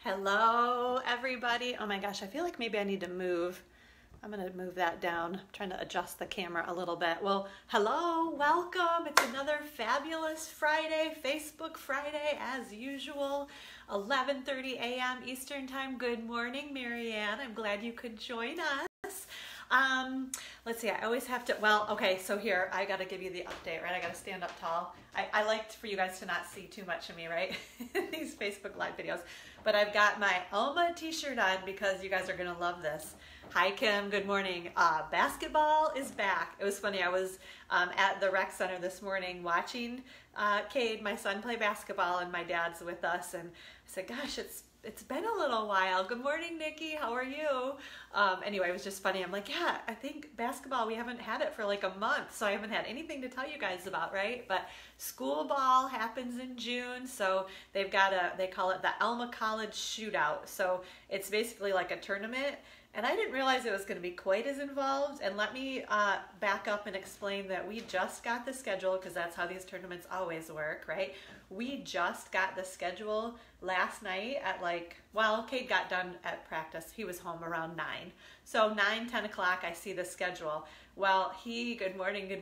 Hello, everybody. Oh my gosh, I feel like maybe I need to move. I'm gonna move that down. I'm trying to adjust the camera a little bit. Well, hello, welcome. It's another fabulous Friday, Facebook Friday as usual, 11:30 a.m. Eastern Time. Good morning, Marianne. I'm glad you could join us. Let's see, I always have to, well, okay, so here, I gotta give you the update, right? I gotta stand up tall. I like for you guys to not see too much of me, right? These Facebook Live videos. But I've got my Alma t-shirt on because you guys are gonna love this. Hi, Kim, good morning. Basketball is back. It was funny, I was at the rec center this morning watching Cade, my son, play basketball, and my dad's with us, and I said, gosh, it's been a little while. Good morning, Nikki. How are you? Anyway, it was just funny. I'm like, yeah, I think basketball, we haven't had it for like a month, so I haven't had anything to tell you guys about, right? But school ball happens in June, so they've got they call it the Alma College Shootout. So it's basically like a tournament. And I didn't realize it was going to be quite as involved. And let me back up and explain that we just got the schedule, because that's how these tournaments always work, right? We just got the schedule last night at well, Cade got done at practice. He was home around 9. So 9, 10 o'clock, I see the schedule. Well, good morning.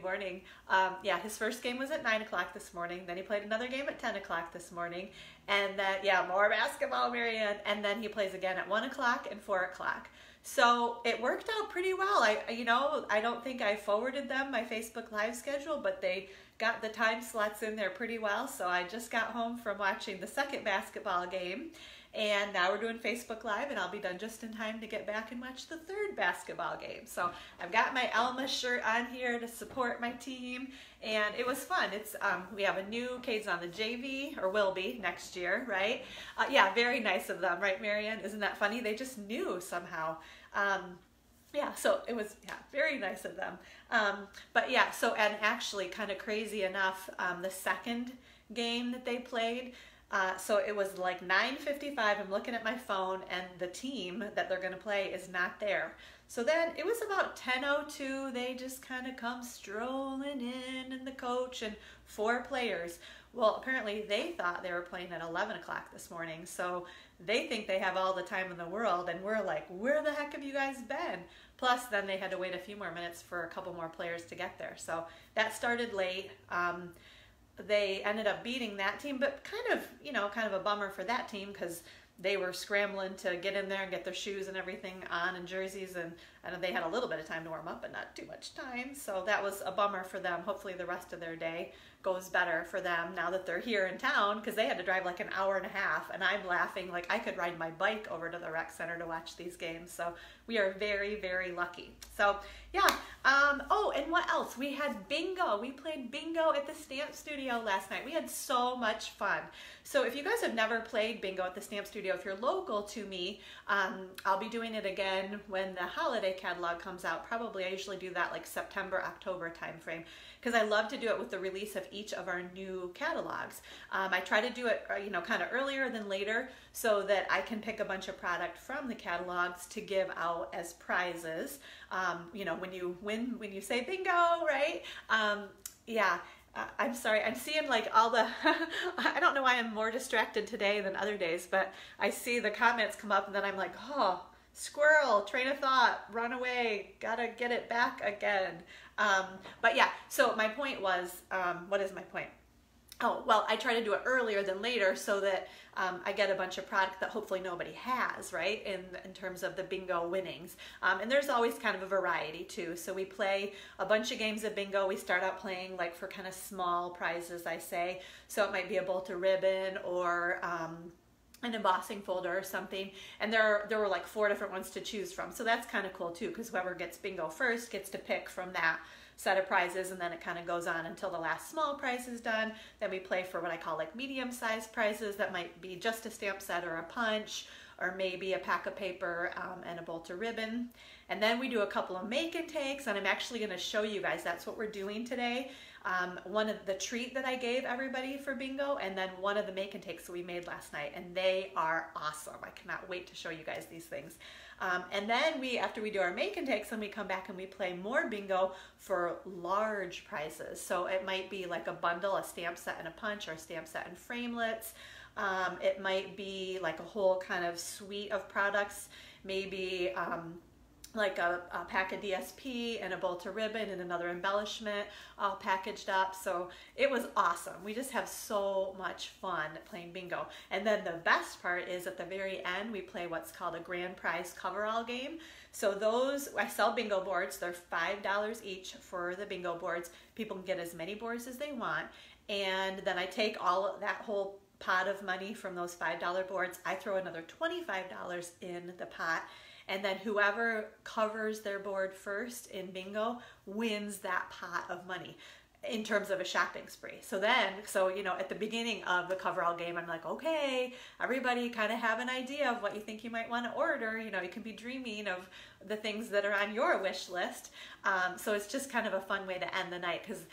Yeah, his first game was at 9 o'clock this morning. Then he played another game at 10 o'clock this morning. And then, yeah, more basketball, Marianne. And then he plays again at 1 o'clock and 4 o'clock. So it worked out pretty well. I don't think I forwarded them my Facebook Live schedule, but they got the time slots in there pretty well. So I just got home from watching the second basketball game, and now we're doing Facebook Live, and I'll be done just in time to get back and watch the third basketball game. So I've got my Alma shirt on here to support my team, and it was fun. It's we have a new Cade's on the JV, or will be next year, right? Yeah, very nice of them, right, Marianne? Isn't that funny? They just knew somehow. Yeah, so it was, yeah, very nice of them. But yeah, so, and actually kind of crazy enough, the second game that they played, so it was like 9:55, I'm looking at my phone, and the team that they're gonna play is not there. So then it was about 10:02, they just kind of come strolling in, and the coach and 4 players. Well, apparently they thought they were playing at 11 o'clock this morning, so they think they have all the time in the world, and we're like, where the heck have you guys been? Plus, then they had to wait a few more minutes for a couple more players to get there. So that started late. They ended up beating that team, but kind of a bummer for that team, because they were scrambling to get in there and get their shoes and everything on and jerseys, and they had a little bit of time to warm up, but not too much time. So that was a bummer for them. Hopefully the rest of their day goes better for them now that they're here in town, because they had to drive like an hour and a half, and I'm laughing like I could ride my bike over to the rec center to watch these games. So we are very, very lucky. So yeah, oh, and what else? We had bingo. We played bingo at the Stamp Studio last night. We had so much fun. So if you guys have never played bingo at the Stamp Studio, if you're local to me, I'll be doing it again when the holiday catalog comes out. Probably I usually do that like September, October timeframe, because I love to do it with the release of each of our new catalogs. I try to do it, kind of earlier than later, so that I can pick a bunch of product from the catalogs to give out as prizes. When you say bingo, right? Yeah. I'm sorry, I'm seeing like all the, I don't know why I'm more distracted today than other days, but I see the comments come up, and then I'm like, oh, squirrel, train of thought, run away, gotta get it back again. But yeah, so my point was, what is my point? Oh, well, I try to do it earlier than later so that I get a bunch of product that hopefully nobody has, right, in terms of the bingo winnings. And there's always kind of a variety too. So we play a bunch of games of bingo. We start out playing like for kind of small prizes, I say. So it might be a bolt of ribbon or an embossing folder or something, and there were like 4 different ones to choose from. So that's kind of cool too, because whoever gets bingo first gets to pick from that set of prizes, and then it kind of goes on until the last small prize is done. Then we play for what I call like medium-sized prizes. That might be just a stamp set or a punch, or maybe a pack of paper and a bolt of ribbon. And then we do a couple of make and takes, and I'm actually going to show you guys, that's what we're doing today. One of the treat that I gave everybody for bingo, and then one of the make and takes that we made last night, and they are awesome. I cannot wait to show you guys these things. And then after we do our make and takes, then we come back and we play more bingo for large prizes. So it might be like a bundle, a stamp set and a punch, or a stamp set and framelits. It might be like a whole kind of suite of products, maybe like a pack of DSP and a bolt of ribbon and another embellishment all packaged up. So it was awesome. We just have so much fun playing bingo. And then the best part is at the very end, we play what's called a grand prize coverall game. So those, I sell bingo boards. They're $5 each for the bingo boards. People can get as many boards as they want. And then I take all of that whole pot of money from those $5 boards. I throw another $25 in the pot. And then whoever covers their board first in bingo wins that pot of money in terms of a shopping spree. So you know, at the beginning of the coverall game, I'm like, okay, everybody kind of have an idea of what you think you might want to order. You know, you can be dreaming of the things that are on your wish list. So it's just kind of a fun way to end the night, because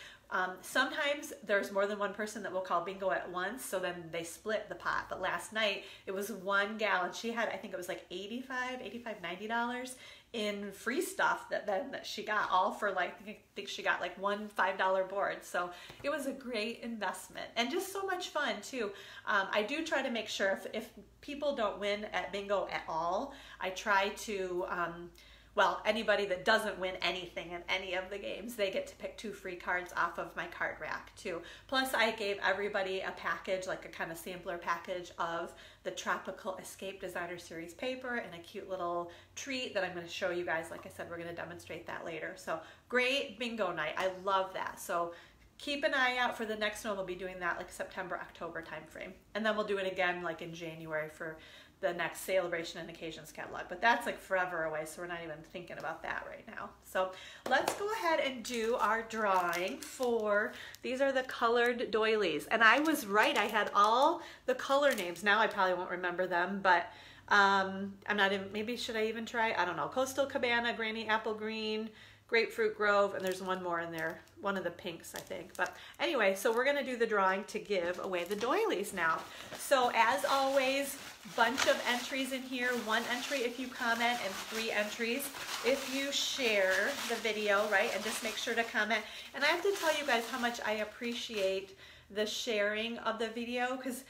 sometimes there's more than one person that will call bingo at once, so then they split the pot. But last night it was one gal, and she had, I think it was like $90 in free stuff that she got, all for like, I think she got like one $5 board. So it was a great investment and just so much fun too. I do try to make sure if people don't win at bingo at all, I try to well, anybody that doesn't win anything in any of the games, they get to pick 2 free cards off of my card rack too. Plus I gave everybody a package, like a kind of sampler package of the Tropical Escape Designer Series paper and a cute little treat that I'm going to show you guys. Like I said, we're going to demonstrate that later. So great bingo night. I love that. So keep an eye out for the next one. We'll be doing that like September, October timeframe. And then we'll do it again like in January for the next Celebration and Occasions catalog, but that's like forever away, so we're not even thinking about that right now. So let's go ahead and do our drawing for, these are the colored doilies. And I was right, I had all the color names. Now I probably won't remember them, but I'm not even, maybe should I even try? I don't know. Coastal Cabana, Granny Apple Green, Grapefruit Grove, and there's one more in there, one of the pinks, I think. But anyway, so we're gonna do the drawing to give away the doilies now. So as always, bunch of entries in here, 1 entry if you comment and 3 entries if you share the video, right? And just make sure to comment. And I have to tell you guys how much I appreciate the sharing of the video, because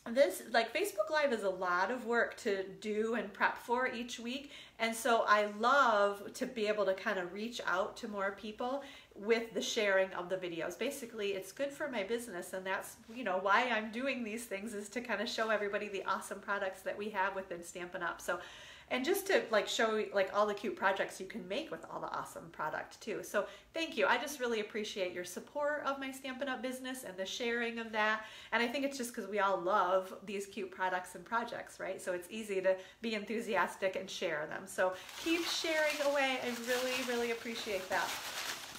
this, like, Facebook Live is a lot of work to do and prep for each week. And so I love to be able to kind of reach out to more people with the sharing of the videos. Basically, it's good for my business, and that's, you know, why I'm doing these things, is to kind of show everybody the awesome products that we have within Stampin' Up. So, and just to like show like all the cute projects you can make with all the awesome product too. So thank you. I just really appreciate your support of my Stampin' Up business and the sharing of that. And I think it's just because we all love these cute products and projects, right? So it's easy to be enthusiastic and share them. So keep sharing away. I really, really appreciate that.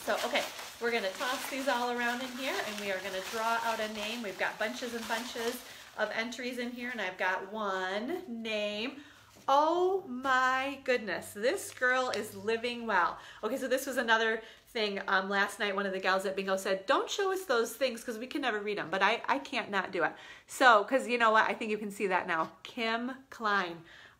So, okay, we're gonna toss these all around in here, and we are gonna draw out a name. We've got bunches and bunches of entries in here, and I've got one name. Oh my goodness, this girl is living well. Okay, so this was another thing. Last night, one of the gals at bingo said, don't show us those things because we can never read them, but I can't not do it. So, because you know what, I think you can see that now. Kim Klein.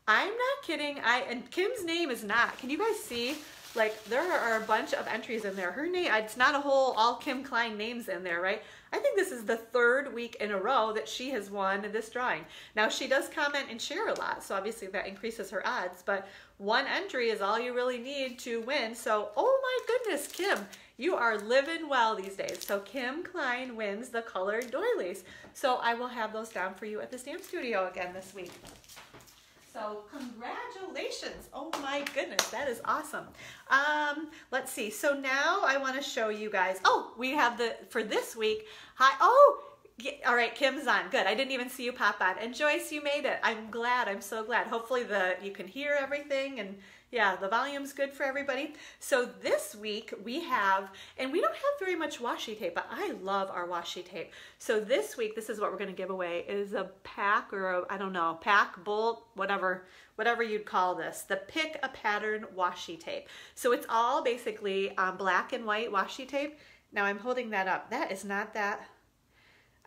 I'm not kidding. And Kim's name is not, can you guys see? Like, there are a bunch of entries in there. Her name, it's not a whole all Kim Klein names in there, right? I think this is the 3rd week in a row that she has won this drawing. Now, she does comment and share a lot, so obviously that increases her odds, but 1 entry is all you really need to win. So, oh my goodness, Kim, you are living well these days. So Kim Klein wins the colored doilies. So I will have those down for you at the stamp studio again this week. So congratulations. Oh my goodness, that is awesome. Let's see. So now I want to show you guys. Oh, we have the, for this week. Hi. Oh, all right. Kim's on. Good. I didn't even see you pop on. And Joyce, you made it. I'm glad. I'm so glad. Hopefully you can hear everything, and yeah, the volume's good for everybody. So this week we have, and we don't have very much washi tape, but I love our washi tape. So this week, this is what we're going to give away, is a pack, or I don't know, pack, bolt, whatever you'd call this, the Pick a Pattern washi tape. So it's all basically black and white washi tape. Now I'm holding that up. That is not that,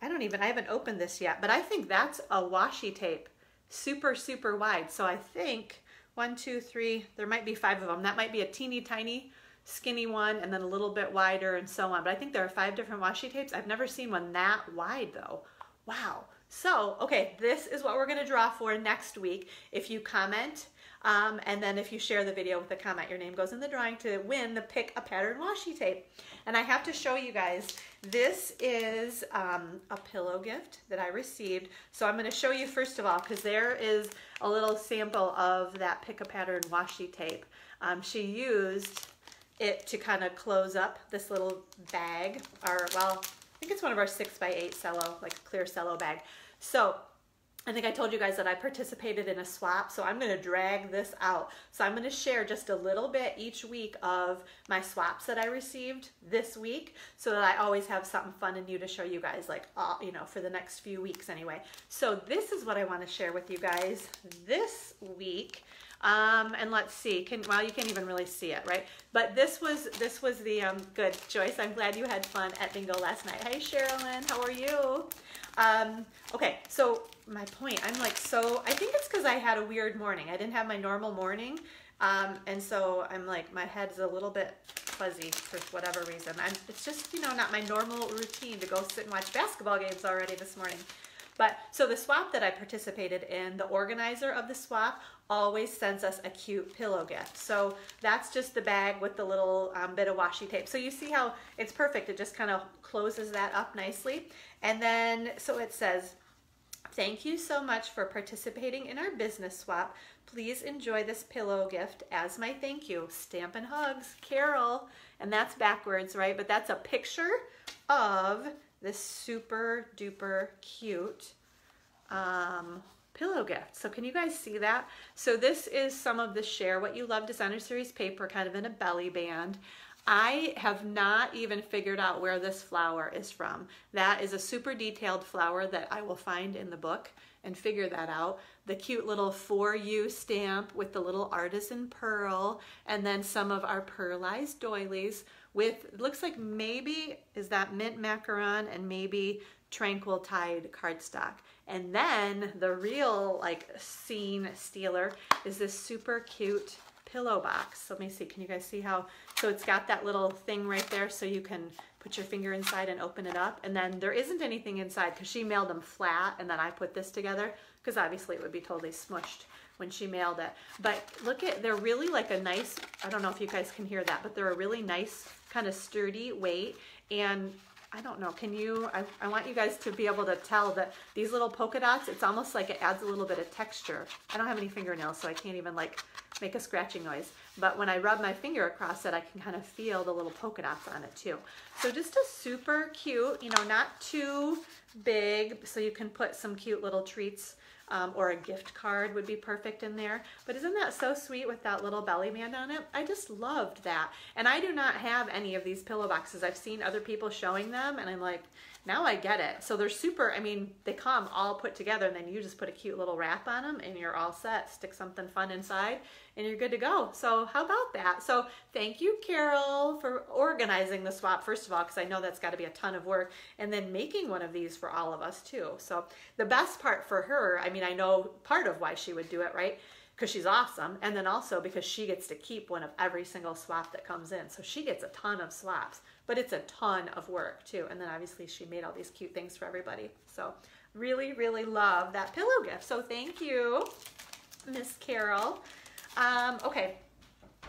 I haven't opened this yet, but I think that's a washi tape, super, super wide. So I think 1, 2, 3, there might be 5 of them. That might be a teeny tiny skinny one, and then a little bit wider, and so on. But I think there are 5 different washi tapes. I've never seen one that wide though. Wow. So, okay, this is what we're gonna draw for next week. If you comment, and then if you share the video with a comment, your name goes in the drawing to win the Pick a Pattern washi tape. And I have to show you guys, this is a pillow gift that I received. So I'm gonna show you first of all, because there is a little sample of that Pick a Pattern washi tape. She used it to kind of close up this little bag, or well, I think it's one of our 6x8 cello, like a clear cello bag. So I think I told you guys that I participated in a swap, so I'm going to drag this out. So I'm going to share just a little bit each week of my swaps that I received this week, so that I always have something fun and new to show you guys, like, you know, for the next few weeks anyway. So this is what I want to share with you guys this week. And let's see, well, you can't even really see it, right? But this was the, good, Joyce, I'm glad you had fun at bingo last night. Hey, Sherilyn, how are you? Okay, so my point, I'm like, so I think it's because I had a weird morning. I didn't have my normal morning. And so I'm like, my head's a little bit fuzzy for whatever reason. It's just, you know, not my normal routine to go sit and watch basketball games already this morning. But so the swap that I participated in, the organizer of the swap always sends us a cute pillow gift. So that's just the bag with the little bit of washi tape. So you see how it's perfect. It just kind of closes that up nicely. And then, so it says, thank you so much for participating in our business swap. Please enjoy this pillow gift as my thank you. Stampin' Hugs, Carol. And that's backwards, right? But that's a picture of this super duper cute pillow gift. So can you guys see that? So this is some of the Share What You Love Designer Series paper, kind of in a belly band. I have not even figured out where this flower is from. That is a super detailed flower that I will find in the book and figure that out. The cute little For You stamp with the little artisan pearl, and then some of our pearlized doilies with, it looks like maybe, is that mint macaron and maybe tranquil tide cardstock. And then the real like scene stealer is this super cute pillow box. So let me see, can you guys see how, so it's got that little thing right there so you can put your finger inside and open it up. And then there isn't anything inside because she mailed them flat, and then I put this together because obviously it would be totally smushed when she mailed it. But look at, they're really like a nice, I don't know if you guys can hear that, but they're a really nice kind of sturdy weight. And I don't know, can you, I want you guys to be able to tell that these little polka dots, it's almost like it adds a little bit of texture. I don't have any fingernails, so I can't even like make a scratching noise. But when I rub my finger across it, I can kind of feel the little polka dots on it too. So just a super cute, you know, not too big, so you can put some cute little treats, or a gift card would be perfect in there. But isn't that so sweet with that little belly band on it? I just loved that. And I do not have any of these pillow boxes. I've seen other people showing them, and I'm like, now I get it. So they're super, I mean, they come all put together, and then you just put a cute little wrap on them and you're all set. Stick something fun inside and you're good to go. So how about that? So thank you, Carol, for organizing the swap, first of all, because I know that's got to be a ton of work, and then making one of these for all of us too. So the best part for her, I mean, I know part of why she would do it, right? Because she's awesome, and then also because she gets to keep one of every single swap that comes in. So she gets a ton of swaps, but it's a ton of work too. And then obviously she made all these cute things for everybody. So really, really love that pillow gift. So thank you, Miss Carol. Okay,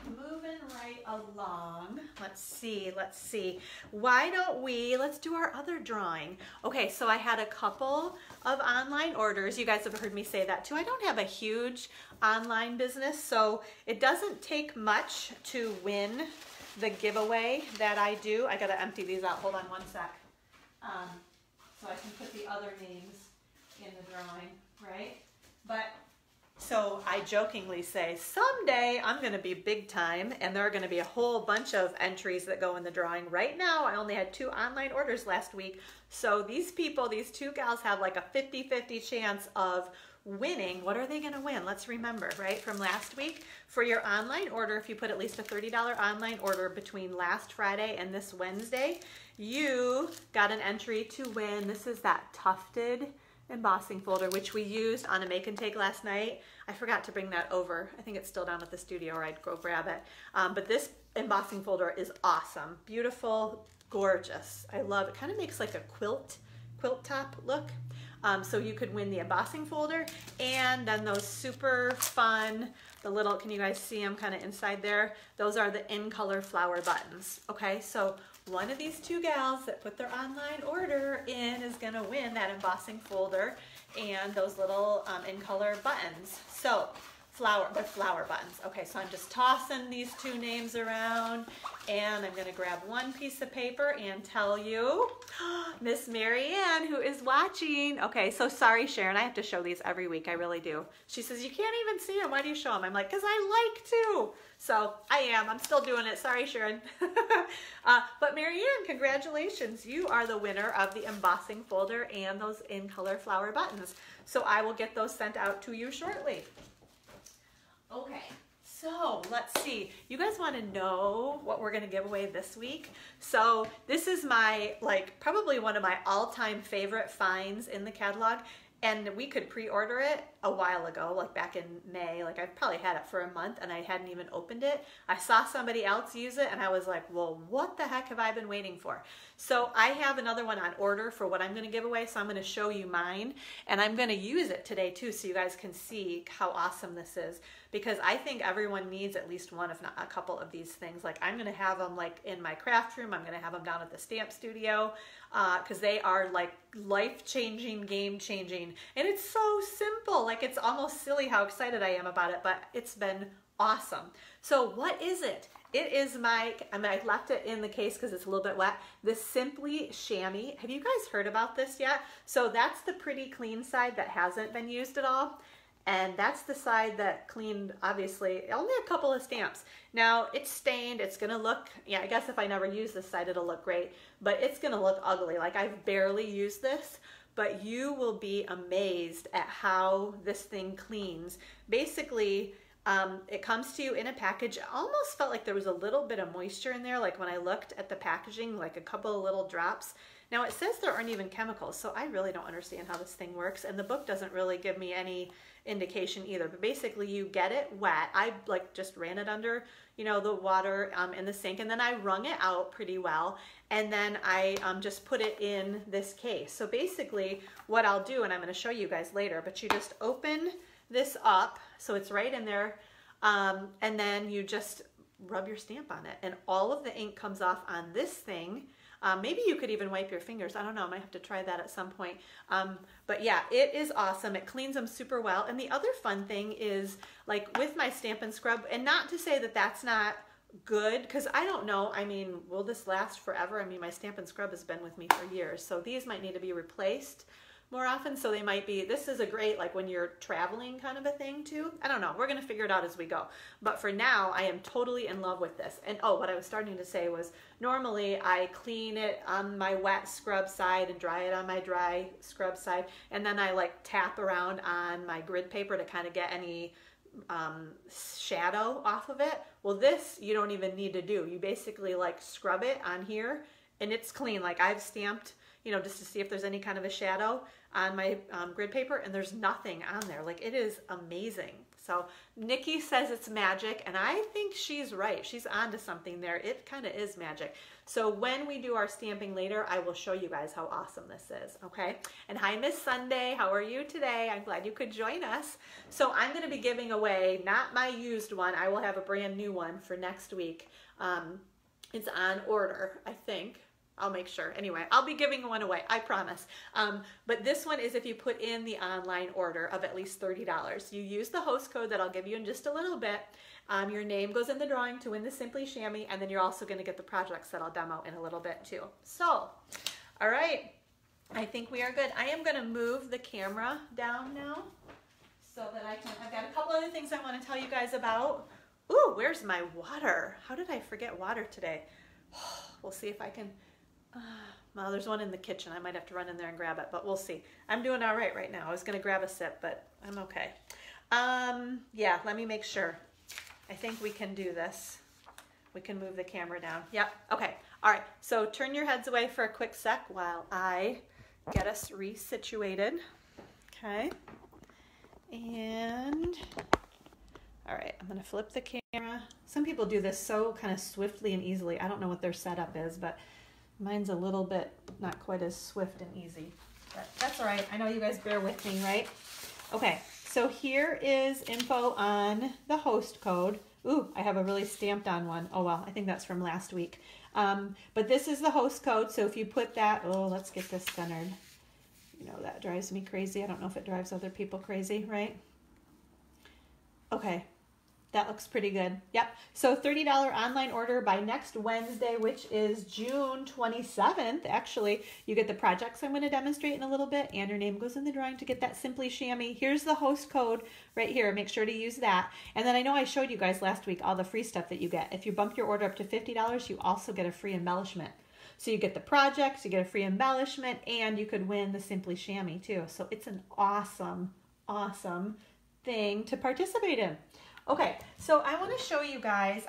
moving right along. Let's see. Why don't let's do our other drawing. Okay, so I had a couple of online orders. You guys have heard me say that too. I don't have a huge online business, so it doesn't take much to win the giveaway that I do. I gotta empty these out. Hold on one sec. So I can put the other names in the drawing, right? But so I jokingly say, someday I'm going to be big time, and there are going to be a whole bunch of entries that go in the drawing. Right now, I only had 2 online orders last week. So these people, these 2 gals have like a 50-50 chance of winning. What are they going to win? Let's remember, right, from last week. For your online order, if you put at least a $30 online order between last Friday and this Wednesday, you got an entry to win. This is that Tufted embossing folder, which we used on a make and take last night. I forgot to bring that over. I think it's still down at the studio, or I'd go grab it. But this embossing folder is awesome. Beautiful, gorgeous. I love it. Kind of makes like a quilt top look. So you could win the embossing folder and then those super fun, the little, can you guys see them kind of inside there? Those are the in color flower buttons. Okay, so one of these two gals that put their online order in is gonna win that embossing folder and those little in color buttons. So the flower buttons. Okay, so I'm just tossing these two names around and I'm gonna grab one piece of paper and tell you, Miss Marianne, who is watching. Okay, so sorry, Sharon, I have to show these every week, I really do. She says, you can't even see them, why do you show them? I'm like, because I like to. So I'm still doing it, sorry, Sharon. But Marianne, congratulations, you are the winner of the embossing folder and those in color flower buttons. So I will get those sent out to you shortly. Okay, so let's see. You guys want to know what we're going to give away this week? So this is my, probably one of my all-time favorite finds in the catalog. And we could pre-order it a while ago, like back in May. Like I've probably had it for a month and I hadn't even opened it. I saw somebody else use it and I was like, well, what the heck have I been waiting for? So I have another one on order for what I'm gonna give away. So I'm gonna show you mine and I'm gonna use it today too so you guys can see how awesome this is. Because I think everyone needs at least one, if not a couple of these things. Like I'm gonna have them like in my craft room. I'm gonna have them down at the stamp studio because they are like life-changing, game-changing. And it's so simple. Like it's almost silly how excited I am about it, but it's been awesome. So what is it? It is I left it in the case because it's a little bit wet. The Simply Shammy. Have you guys heard about this yet? So that's the pretty clean side that hasn't been used at all. And that's the side that cleaned, obviously, only a couple of stamps. Now, it's stained, it's gonna look, I guess if I never use this side, it'll look great, but it's gonna look ugly. Like I've barely used this, but you will be amazed at how this thing cleans. Basically, it comes to you in a package. It almost felt like there was a little bit of moisture in there, like when I looked at the packaging, like a couple of little drops. Now it says there aren't even chemicals, so I really don't understand how this thing works, and the book doesn't really give me any indication either, but basically you get it wet. I just ran it under, the water in the sink, and then I wrung it out pretty well, and then I just put it in this case. So basically what I'll do, and I'm going to show you guys later, but you just open this up, so it's right in there, and then you just rub your stamp on it, and all of the ink comes off on this thing. Maybe you could even wipe your fingers. I don't know. I might have to try that at some point. But yeah, it is awesome. It cleans them super well. And the other fun thing is, like with my Stamp and Scrub, and not to say that that's not good, because I don't know. I mean, will this last forever? I mean, my Stamp and Scrub has been with me for years. So these might need to be replaced more often. So they might be, this is a great, like when you're traveling kind of a thing too. I don't know. We're going to figure it out as we go. But for now, I am totally in love with this. And oh, what I was starting to say was normally I clean it on my wet scrub side and dry it on my dry scrub side. And then I like tap around on my grid paper to kind of get any shadow off of it. Well, this you don't even need to do. You basically like scrub it on here and it's clean. Like I've stamped, just to see if there's any kind of a shadow on my grid paper, and there's nothing on there. Like it is amazing. So Nikki says it's magic, and I think she's right. She's onto something there. It kind of is magic. So when we do our stamping later, I will show you guys how awesome this is, okay? And hi, Miss Sunday. How are you today? I'm glad you could join us. So I'm going to be giving away, not my used one. I will have a brand new one for next week. It's on order, I think. I'll make sure. Anyway, I'll be giving one away, I promise. But this one is if you put in the online order of at least $30. You use the host code that I'll give you in just a little bit. Your name goes in the drawing to win the Simply Shammy, and then you're also going to get the projects that I'll demo in a little bit too. So, all right, I think we are good. I am going to move the camera down now so that I've got a couple other things I want to tell you guys about. Ooh, where's my water? How did I forget water today? We'll see if I can... well, there's one in the kitchen. I might have to run in there and grab it, but we'll see. I'm doing all right now. I was going to grab a sip, but I'm okay. Yeah, let me make sure. I think we can do this. We can move the camera down. Yep, okay. All right, so turn your heads away for a quick sec while I get us resituated. Okay. And, all right, I'm going to flip the camera. Some people do this so kind of swiftly and easily. I don't know what their setup is, but mine's a little bit not quite as swift and easy. That's all right. I know you guys bear with me, right? Okay, so here is info on the host code. Ooh, I have a really stamped on one. Oh, well, I think that's from last week. But this is the host code, so if you put that, oh, let's get this centered. You know, that drives me crazy. I don't know if it drives other people crazy, right? Okay, that looks pretty good. Yep, so $30 online order by next Wednesday, which is June 27th. Actually, you get the projects I'm going to demonstrate in a little bit, and your name goes in the drawing to get that Simply Chamois. Here's the host code right here. Make sure to use that. And then I know I showed you guys last week all the free stuff that you get. If you bump your order up to $50, you also get a free embellishment. So you get the projects, you get a free embellishment, and you could win the Simply Chamois too. So it's an awesome, awesome thing to participate in. Okay, so I want to show you guys,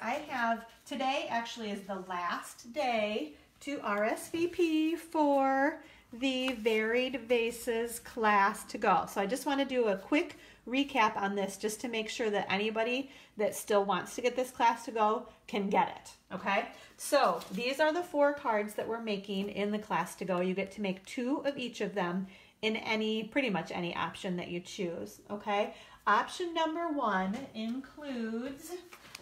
today actually is the last day to RSVP for the Varied Vases class to go. So I just want to do a quick recap on this just to make sure that anybody that still wants to get this class to go can get it, okay? So these are the 4 cards that we're making in the class to go. You get to make 2 of each of them in pretty much any option that you choose, okay? Option number 1 includes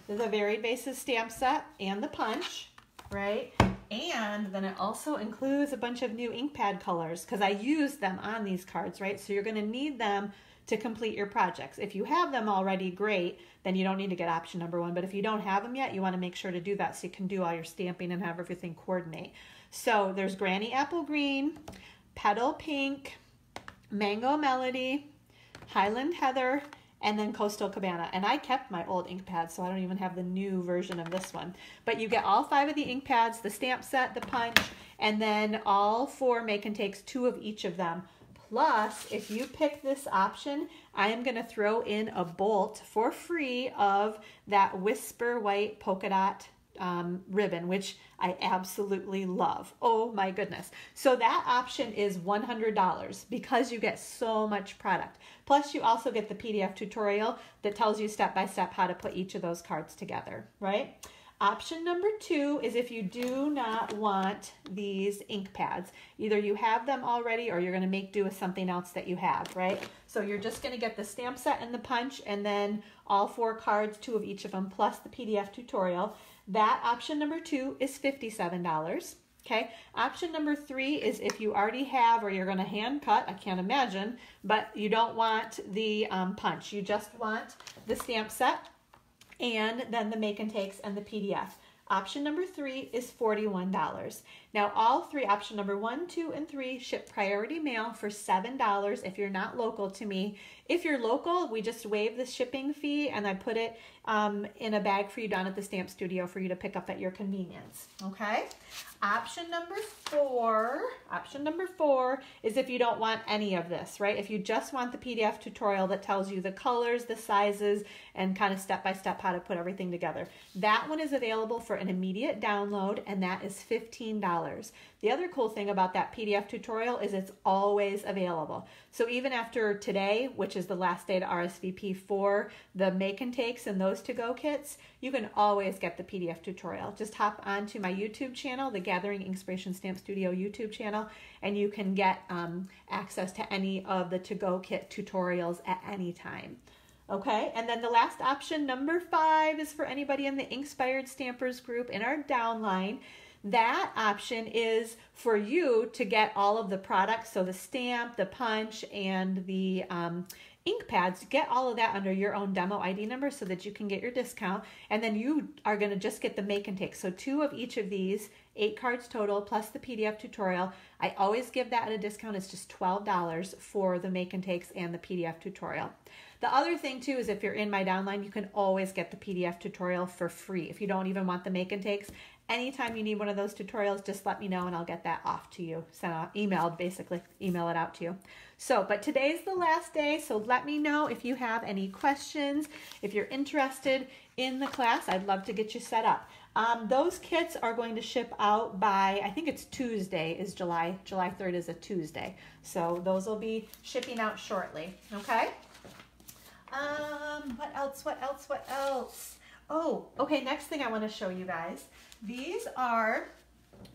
the Varied Vases stamp set and the punch, right? And then it also includes a bunch of new ink pad colors because I use them on these cards, right? So you're going to need them to complete your projects. If you have them already, great, then you don't need to get option number 1. But if you don't have them yet, you want to make sure to do that so you can do all your stamping and have everything coordinate. So there's Granny Apple Green, Petal Pink, Mango Melody, Highland Heather, and then Coastal Cabana. And I kept my old ink pads, so I don't even have the new version of this one. But you get all 5 of the ink pads, the stamp set, the punch, and then all 4 make and takes 2 of each of them. Plus, if you pick this option, I am going to throw in a bolt for free of that Whisper White polka dot ribbon, which I absolutely love. Oh my goodness. So that option is $100 because you get so much product. Plus you also get the PDF tutorial that tells you step by step how to put each of those cards together, right? Option number 2 is if you do not want these ink pads. Either you have them already or you're going to make do with something else that you have, right? So you're just going to get the stamp set and the punch and then all 4 cards, 2 of each of them, plus the PDF tutorial. That option number 2 is $57. Okay. Option number 3 is if you already have or you're going to hand cut, I can't imagine, but you don't want the punch. You just want the stamp set and then the make and takes and the PDF. Option number 3 is $41. Now all 3, option number 1, 2, and 3 ship priority mail for $7 if you're not local to me. If you're local, we just waive the shipping fee and I put it in a bag for you down at the stamp studio for you to pick up at your convenience, okay? Option number 4 is if you don't want any of this, right? If you just want the PDF tutorial that tells you the colors, the sizes, and kind of step-by-step how to put everything together. That one is available for an immediate download, and that is $15. The other cool thing about that PDF tutorial is it's always available. So even after today, which is the last day to RSVP for the make and takes and those to-go kits, you can always get the PDF tutorial. Just hop onto my YouTube channel, the Gathering Inkspiration Stamp Studio YouTube channel, and you can get access to any of the to-go kit tutorials at any time. Okay, and then the last option, number 5, is for anybody in the Inkspired Stampers group in our downline. That option is for you to get all of the products, so the stamp, the punch, and the ink pads. Get all of that under your own demo ID number so that you can get your discount, and then you are going to just get the make and take. So 2 of each of these, 8 cards total, plus the PDF tutorial. I always give that at a discount. It's just $12 for the make and takes and the PDF tutorial. The other thing too is if you're in my downline, you can always get the PDF tutorial for free. If you don't even want the make and takes, anytime you need one of those tutorials, just let me know and I'll get that off to you. Send out, emailed, basically, email it out to you. So, but today's the last day, so let me know if you have any questions. If you're interested in the class, I'd love to get you set up. Those kits are going to ship out by, I think it's Tuesday, is July 3rd is a Tuesday. So those will be shipping out shortly, okay? What else? Oh, okay, next thing I want to show you guys. These are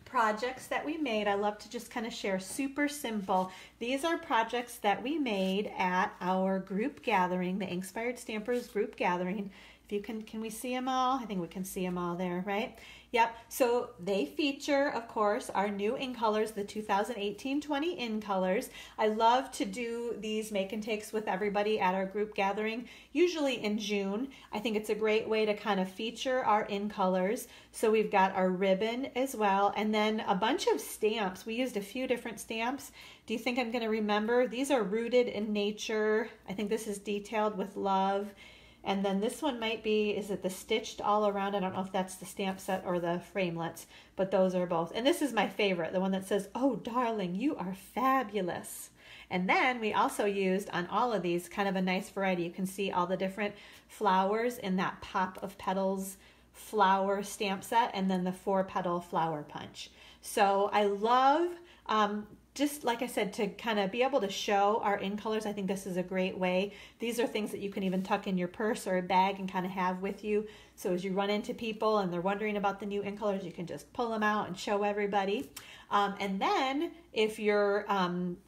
projects that we made. I love to just kind of share, super simple. These are projects that we made at our group gathering, the Inspired Stampers group gathering. If you can we see them all? I think we can see them all there, right? Yep, so they feature, of course, our new in colors, the 2018-20 in colors. I love to do these make and takes with everybody at our group gathering, usually in June. I think it's a great way to kind of feature our in colors. So we've got our ribbon as well, and then a bunch of stamps. We used a few different stamps. Do you think I'm going to remember? These are rooted in nature. I think this is detailed with love. And then this one might be, is it the stitched all around? I don't know if that's the stamp set or the framelits, but those are both. And this is my favorite, the one that says, "Oh, darling, you are fabulous." And then we also used on all of these kind of a nice variety. You can see all the different flowers in that Pop of Petals flower stamp set, and then the 4-petal flower punch. So I love, just like I said, to kind of be able to show our in colors. I think this is a great way. These are things that you can even tuck in your purse or a bag and kind of have with you. So as you run into people and they're wondering about the new in colors, you can just pull them out and show everybody. And then if you're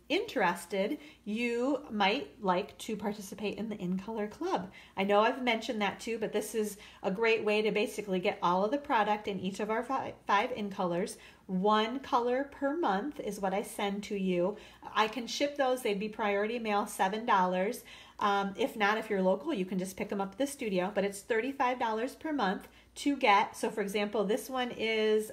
interested, you might like to participate in the In Color Club. I know I've mentioned that too, but this is a great way to basically get all of the product in each of our five in colors. 1 color per month is what I send to you. I can ship those. They'd be priority mail, $7. If not, if you're local, you can just pick them up at the studio, but it's $35 per month to get. So for example, this one is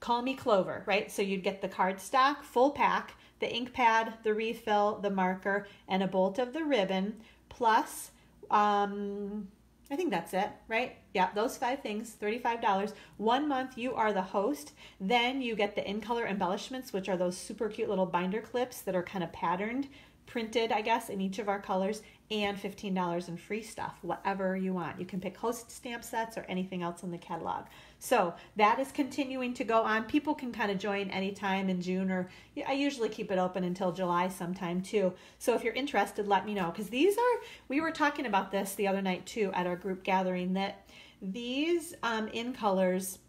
Call Me Clover, right? So you'd get the cardstock, full pack, the ink pad, the refill, the marker, and a bolt of the ribbon, plus, I think that's it, right? Yeah, those 5 things, $35. 1 month, you are the host. Then you get the in color embellishments, which are those super cute little binder clips that are kind of patterned, printed, I guess, in each of our colors, and $15 in free stuff, whatever you want. You can pick host stamp sets or anything else in the catalog. So that is continuing to go on. People can kind of join anytime in June, or I usually keep it open until July sometime too. So if you're interested, let me know, because these are, we were talking about this the other night too at our group gathering, that these in colors,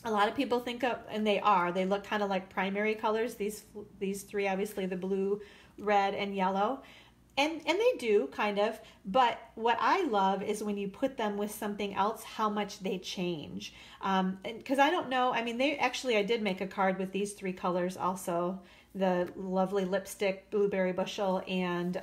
a lot of people think of, and they look kind of like primary colors. These 3, obviously the blue, red, and yellow. And they do kind of, but what I love is when you put them with something else, how much they change. Because I don't know, I mean, I did make a card with these 3 colors also, the lovely lipstick, blueberry bushel, and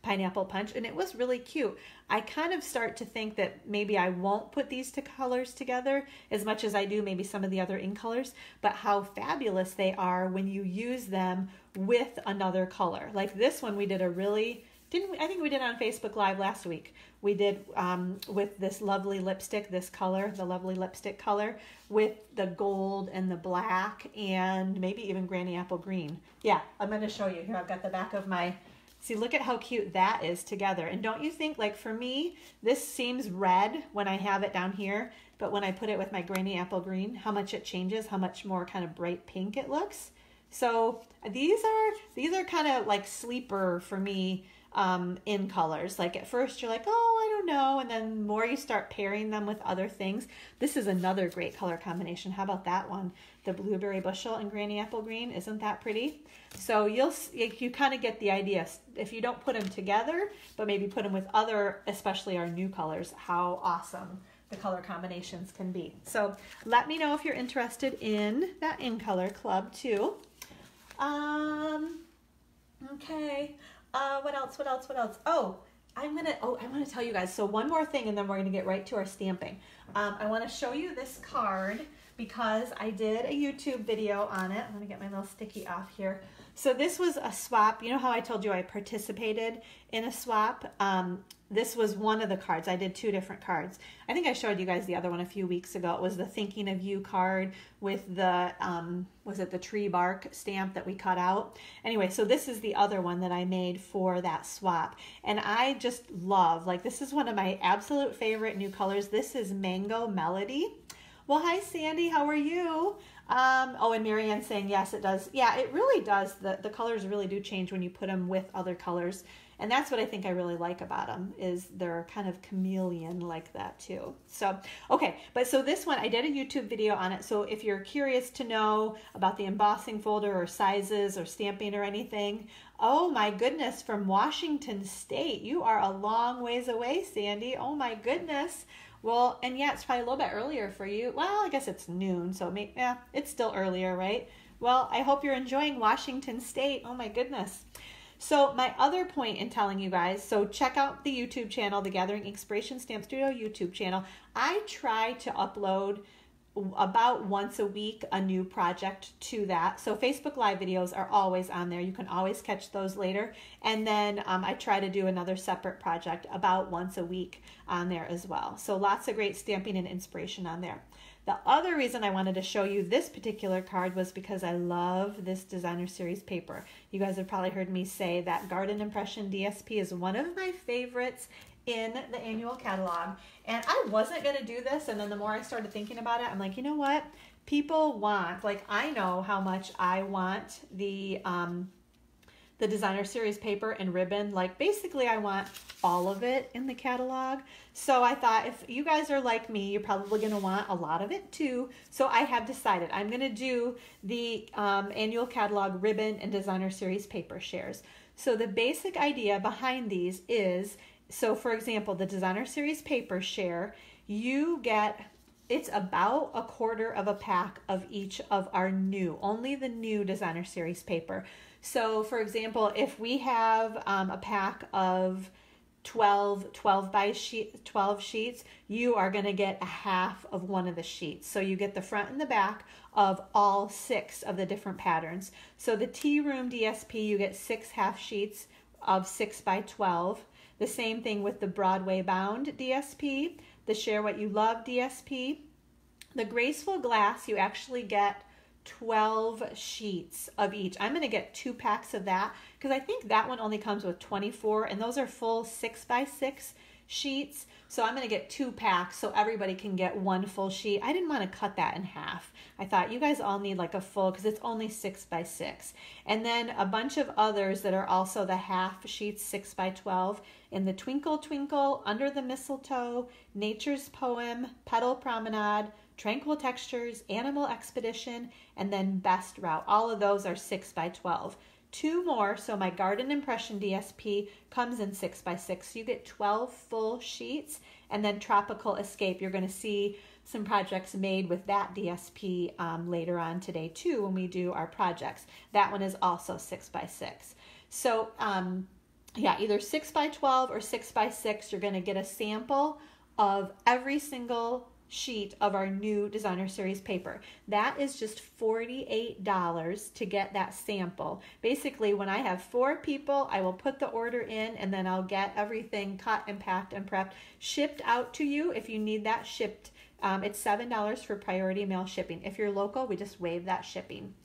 pineapple punch, and it was really cute. I kind of start to think that maybe I won't put these 2 colors together as much as I do maybe some of the other in colors, but how fabulous they are when you use them with another color. Like this one, we did a really, I think we did on Facebook Live last week. We did with this lovely lipstick, this color, the lovely lipstick color, with the gold and the black and maybe even granny apple green. Yeah, I'm going to show you here. I've got the back of my, see, look at how cute that is together. And don't you think, like for me, this seems red when I have it down here, but when I put it with my granny apple green, how much it changes, how much more kind of bright pink it looks. So these are kind of like sleeper for me in colors. Like at first you're like, oh, I don't know. And then the more you start pairing them with other things, this is another great color combination. How about that one? The blueberry bushel and granny apple green. Isn't that pretty? So you kind of get the idea. If you don't put them together, but maybe put them with other, especially our new colors, how awesome the color combinations can be. So let me know if you're interested in that In Color Club too. Okay. What else? Oh, I want to tell you guys. So one more thing, and then we're going to get right to our stamping. I want to show you this card because I did a YouTube video on it. I'm going to get my little sticky off here. So this was a swap. You know how I told you I participated in a swap? This was one of the cards. I did 2 different cards. I think I showed you guys the other one a few weeks ago. It was the Thinking of You card with the, was it the tree bark stamp that we cut out? Anyway, so this is the other one that I made for that swap. And I just love, like this is one of my absolute favorite new colors. This is Mango Melody. Well, hi Sandy, how are you? Oh, and Marianne saying, yes, it does. Yeah, it really does. The colors really do change when you put them with other colors. And that's what I think I really like about them, is they're kind of chameleon like that too. So, okay, but so this one, I did a YouTube video on it. So if you're curious to know about the embossing folder or sizes or stamping or anything, oh my goodness, from Washington State. You are a long ways away, Sandy. Oh my goodness. Well, and yeah, it's probably a little bit earlier for you. Well, I guess it's noon, so yeah, it's still earlier, right? Well, I hope you're enjoying Washington State. Oh my goodness. So my other point in telling you guys, so check out the YouTube channel, the Gathering Inkspiration Stamp Studio YouTube channel. I try to upload about once a week a new project to that. So Facebook Live videos are always on there. You can always catch those later. And then I try to do another separate project about once a week on there as well. So lots of great stamping and inspiration on there. The other reason I wanted to show you this particular card was because I love this designer series paper. You guys have probably heard me say that Garden Impression DSP is one of my favorites in the annual catalog. And I wasn't going to do this, and then the more I started thinking about it, I'm like, you know what? People want, like, I know how much I want the designer series paper and ribbon. Like, basically I want all of it in the catalog. So I thought, if you guys are like me, you're probably going to want a lot of it too. So I have decided I'm going to do the annual catalog ribbon and designer series paper shares. So the basic idea behind these is, so for example, the designer series paper share, you get, it's about 1/4 of a pack of each of our new, only the new designer series paper. So for example, if we have a pack of 12 by 12 sheets, you are going to get 1/2 of one of the sheets. So you get the front and the back of all 6 of the different patterns. So the Tea Room DSP, you get 6 half sheets of 6 by 12. The same thing with the Broadway Bound DSP, the Share What You Love DSP. The Graceful Glass, you actually get 12 sheets of each. I'm going to get 2 packs of that because I think that one only comes with 24, and those are full 6 by 6 sheets. So I'm going to get 2 packs so everybody can get 1 full sheet. I didn't want to cut that in half. I thought you guys all need like a full, because it's only 6 by 6. And then a bunch of others that are also the half sheets, 6 by 12, in the Twinkle Twinkle, Under the Mistletoe, Nature's Poem, Petal Promenade, Tranquil Textures, Animal Expedition, and then Best Route. All of those are 6 by 12. 2 more, so my Garden Impression DSP comes in 6 by 6. So you get 12 full sheets, and then Tropical Escape. You're going to see some projects made with that DSP later on today too when we do our projects. That one is also 6 by 6. So yeah, either 6 by 12 or 6 by 6, you're going to get a sample of every single sheet of our new designer series paper. That is just $48 to get that sample. Basically, when I have 4 people, I will put the order in, and then I'll get everything cut and packed and prepped, shipped out to you if you need that shipped. It's $7 for priority mail shipping. If you're local, we just waive that shipping.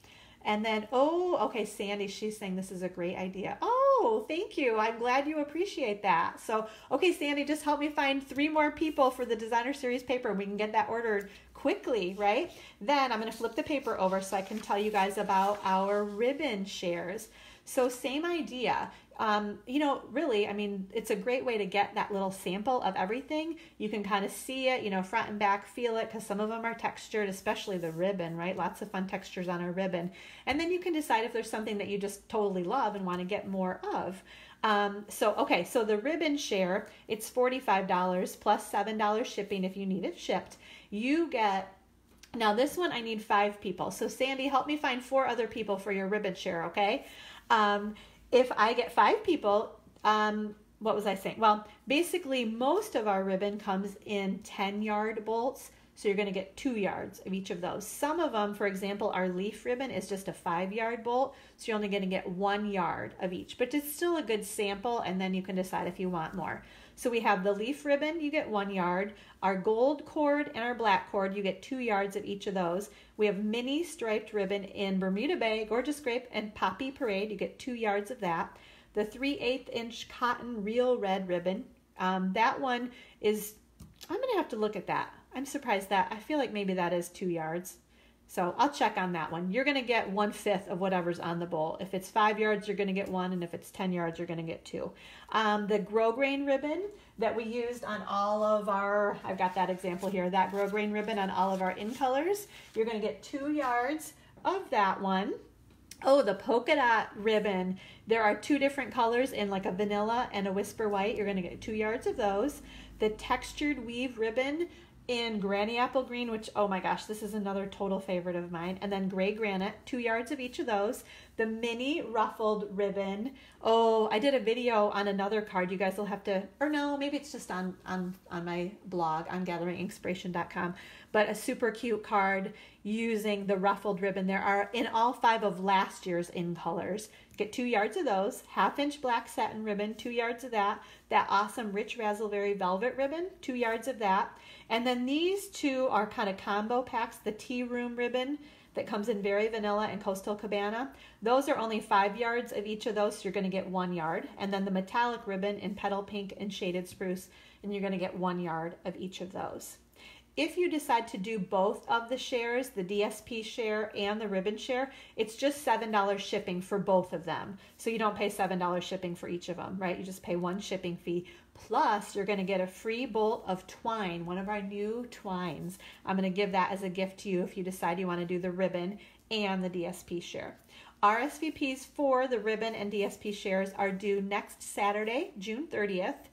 And then, oh, okay, Sandy, she's saying this is a great idea. Oh, thank you. I'm glad you appreciate that. So, okay, Sandy, just help me find 3 more people for the designer series paper. We can get that ordered quickly, right? Then I'm going to flip the paper over so I can tell you guys about our ribbon shares. So same idea. You know, really, I mean, it's a great way to get that little sample of everything. You can kind of see it, you know, front and back, feel it, because some of them are textured, especially the ribbon, right? Lots of fun textures on our ribbon. And then you can decide if there's something that you just totally love and want to get more of. Okay, so the ribbon share, it's $45 plus $7 shipping if you need it shipped. You get, now this one I need 5 people. So Sandy, help me find 4 other people for your ribbon share, okay? If I get 5 people, what was I saying? Well, basically most of our ribbon comes in 10-yard bolts. So you're going to get 2 yards of each of those. Some of them, for example, our leaf ribbon is just a 5-yard bolt. So you're only going to get 1 yard of each, but it's still a good sample. And then you can decide if you want more. So we have the leaf ribbon, you get 1 yard. Our gold cord and our black cord, you get 2 yards of each of those. We have mini striped ribbon in Bermuda Bay, Gorgeous Grape, and Poppy Parade. You get 2 yards of that. The 3/8 inch cotton real red ribbon. That one is, I'm going to have to look at that. I'm surprised that, I feel like maybe that is 2 yards. So I'll check on that one. You're going to get 1/5 of whatever's on the bowl. If it's 5 yards, you're going to get 1, and if it's 10 yards, you're going to get 2. The grosgrain ribbon that we used on all of our, I've got that example here, that grosgrain ribbon on all of our in colors, you're going to get 2 yards of that one. Oh, the polka dot ribbon. There are 2 different colors in like a vanilla and a whisper white. You're going to get 2 yards of those. The textured weave ribbon in granny apple green, which, oh my gosh, this is another total favorite of mine. And then gray granite, 2 yards of each of those. The mini ruffled ribbon. Oh, I did a video on another card. You guys will have to, or no, maybe it's just on my blog on gatheringinkspiration.com. But a super cute card using the ruffled ribbon. There are in all 5 of last year's in colors. Get 2 yards of those. 1/2-inch black satin ribbon, 2 yards of that. That awesome rich raspberry velvet ribbon, 2 yards of that. And then these 2 are kind of combo packs. The tea room ribbon that comes in Very Vanilla and Coastal Cabana. Those are only 5 yards of each of those, so you're going to get 1 yard. And then the metallic ribbon in Petal Pink and Shaded Spruce, and you're going to get 1 yard of each of those. If you decide to do both of the shares, the DSP share and the ribbon share, it's just $7 shipping for both of them. So you don't pay $7 shipping for each of them, right? You just pay 1 shipping fee. Plus, you're going to get a free bolt of twine, one of our new twines. I'm going to give that as a gift to you if you decide you want to do the ribbon and the DSP share. RSVPs for the ribbon and DSP shares are due next Saturday, June 30th.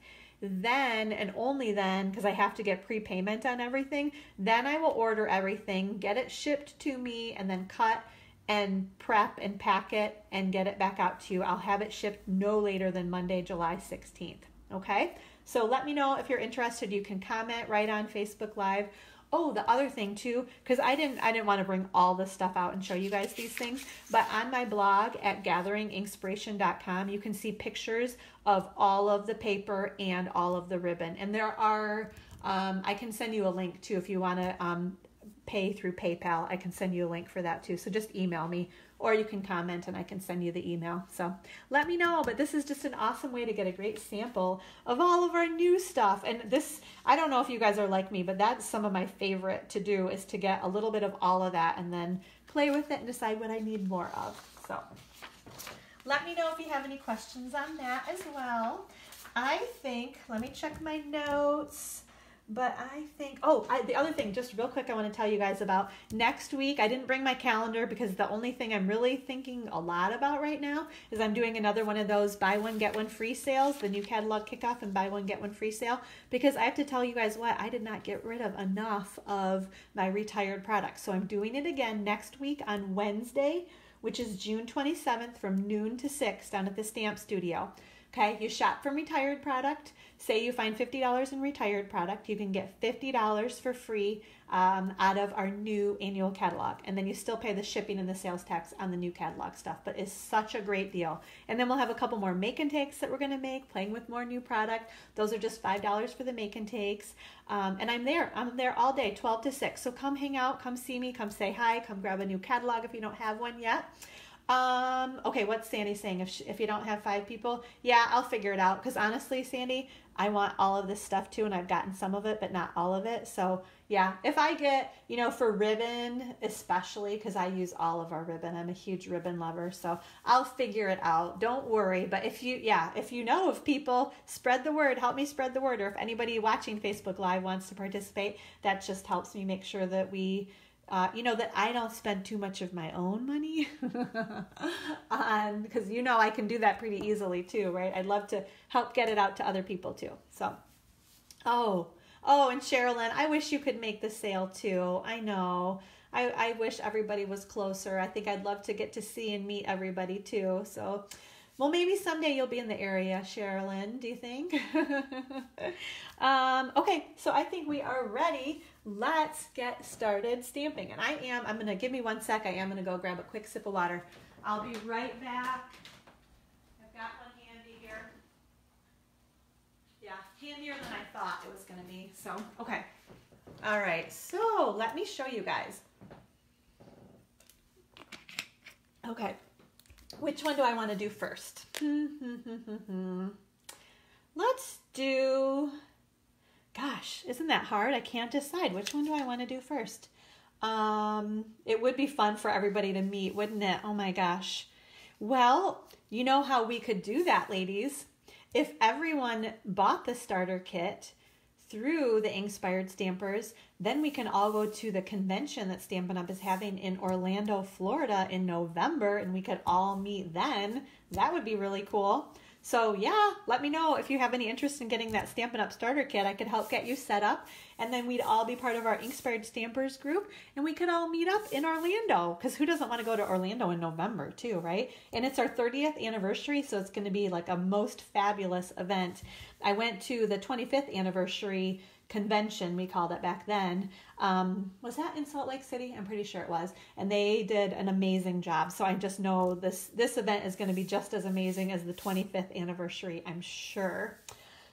Then, and only then, because I have to get prepayment on everything, then I will order everything, get it shipped to me, and then cut and prep and pack it and get it back out to you. I'll have it shipped no later than Monday, July 16th. Okay? So let me know if you're interested. You can comment right on Facebook Live. Oh, the other thing too, because I didn't want to bring all this stuff out and show you guys these things, but on my blog at gatheringinkspiration.com, you can see pictures of all of the paper and all of the ribbon. And there are, I can send you a link too if you want to pay through PayPal. I can send you a link for that too. So just email me, or you can comment and I can send you the email. So let me know. But this is just an awesome way to get a great sample of all of our new stuff. And this, I don't know if you guys are like me, but that's some of my favorite to do, is to get a little bit of all of that and then play with it and decide what I need more of. So let me know if you have any questions on that as well. I think, let me check my notes. But I think, the other thing, just real quick, I want to tell you guys about next week. I didn't bring my calendar because the only thing I'm really thinking a lot about right now is I'm doing another one of those buy one, get one free sales, the new catalog kickoff and buy one, get one free sale. Because I have to tell you guys what, I did not get rid of enough of my retired products. So I'm doing it again next week on Wednesday, which is June 27th from noon to 6 down at the Stamp Studio. Okay, you shop from retired product. Say you find $50 in retired product, you can get $50 for free out of our new annual catalog. And then you still pay the shipping and the sales tax on the new catalog stuff, but it's such a great deal. And then we'll have a couple more make and takes that we're gonna make, playing with more new product. Those are just $5 for the make and takes. And I'm there all day, 12 to 6. So come hang out, come see me, come say hi, come grab a new catalog if you don't have one yet. Okay, what's Sandy saying? If you don't have 5 people, yeah, I'll figure it out. Because honestly, Sandy, I want all of this stuff too, and I've gotten some of it, but not all of it. So yeah, if I get, for ribbon, especially, because I use all of our ribbon. I'm a huge ribbon lover, so I'll figure it out. Don't worry. But if you know of people, spread the word. Help me spread the word. Or if anybody watching Facebook Live wants to participate, that just helps me make sure that we that I don't spend too much of my own money on, because I can do that pretty easily too, right? I'd love to help get it out to other people too. So, and Sherilyn, I wish you could make the sale too. I know. I wish everybody was closer. I think I'd love to get to see and meet everybody too. So, well, maybe someday you'll be in the area, Sherilyn, do you think? Okay, so I think we are ready. Let's get started stamping. And I'm going to, give me 1 sec. I am going to go grab a quick sip of water. I'll be right back. I've got one handy here. Yeah, handier than I thought it was going to be. So, okay. All right, so let me show you guys. Okay. Which one do I want to do first? Let's do, gosh, isn't that hard? I can't decide. Which one do I want to do first? It would be fun for everybody to meet, wouldn't it? Oh my gosh. Well, you know how we could do that, ladies? If everyone bought the starter kit through the Inkspired Stampers, then we can all go to the convention that Stampin' Up! Is having in Orlando, Florida in November, and we could all meet then. That would be really cool. So yeah, let me know if you have any interest in getting that Stampin' Up! Starter kit. I could help get you set up, and then we'd all be part of our Inkspired Stampers group, and we could all meet up in Orlando, because who doesn't want to go to Orlando in November too, right? And it's our 30th anniversary, so it's going to be like a most fabulous event. I went to the 25th anniversary convention, we called it back then. Was that in Salt Lake City? I'm pretty sure it was. And they did an amazing job. So I just know this event is going to be just as amazing as the 25th anniversary, I'm sure.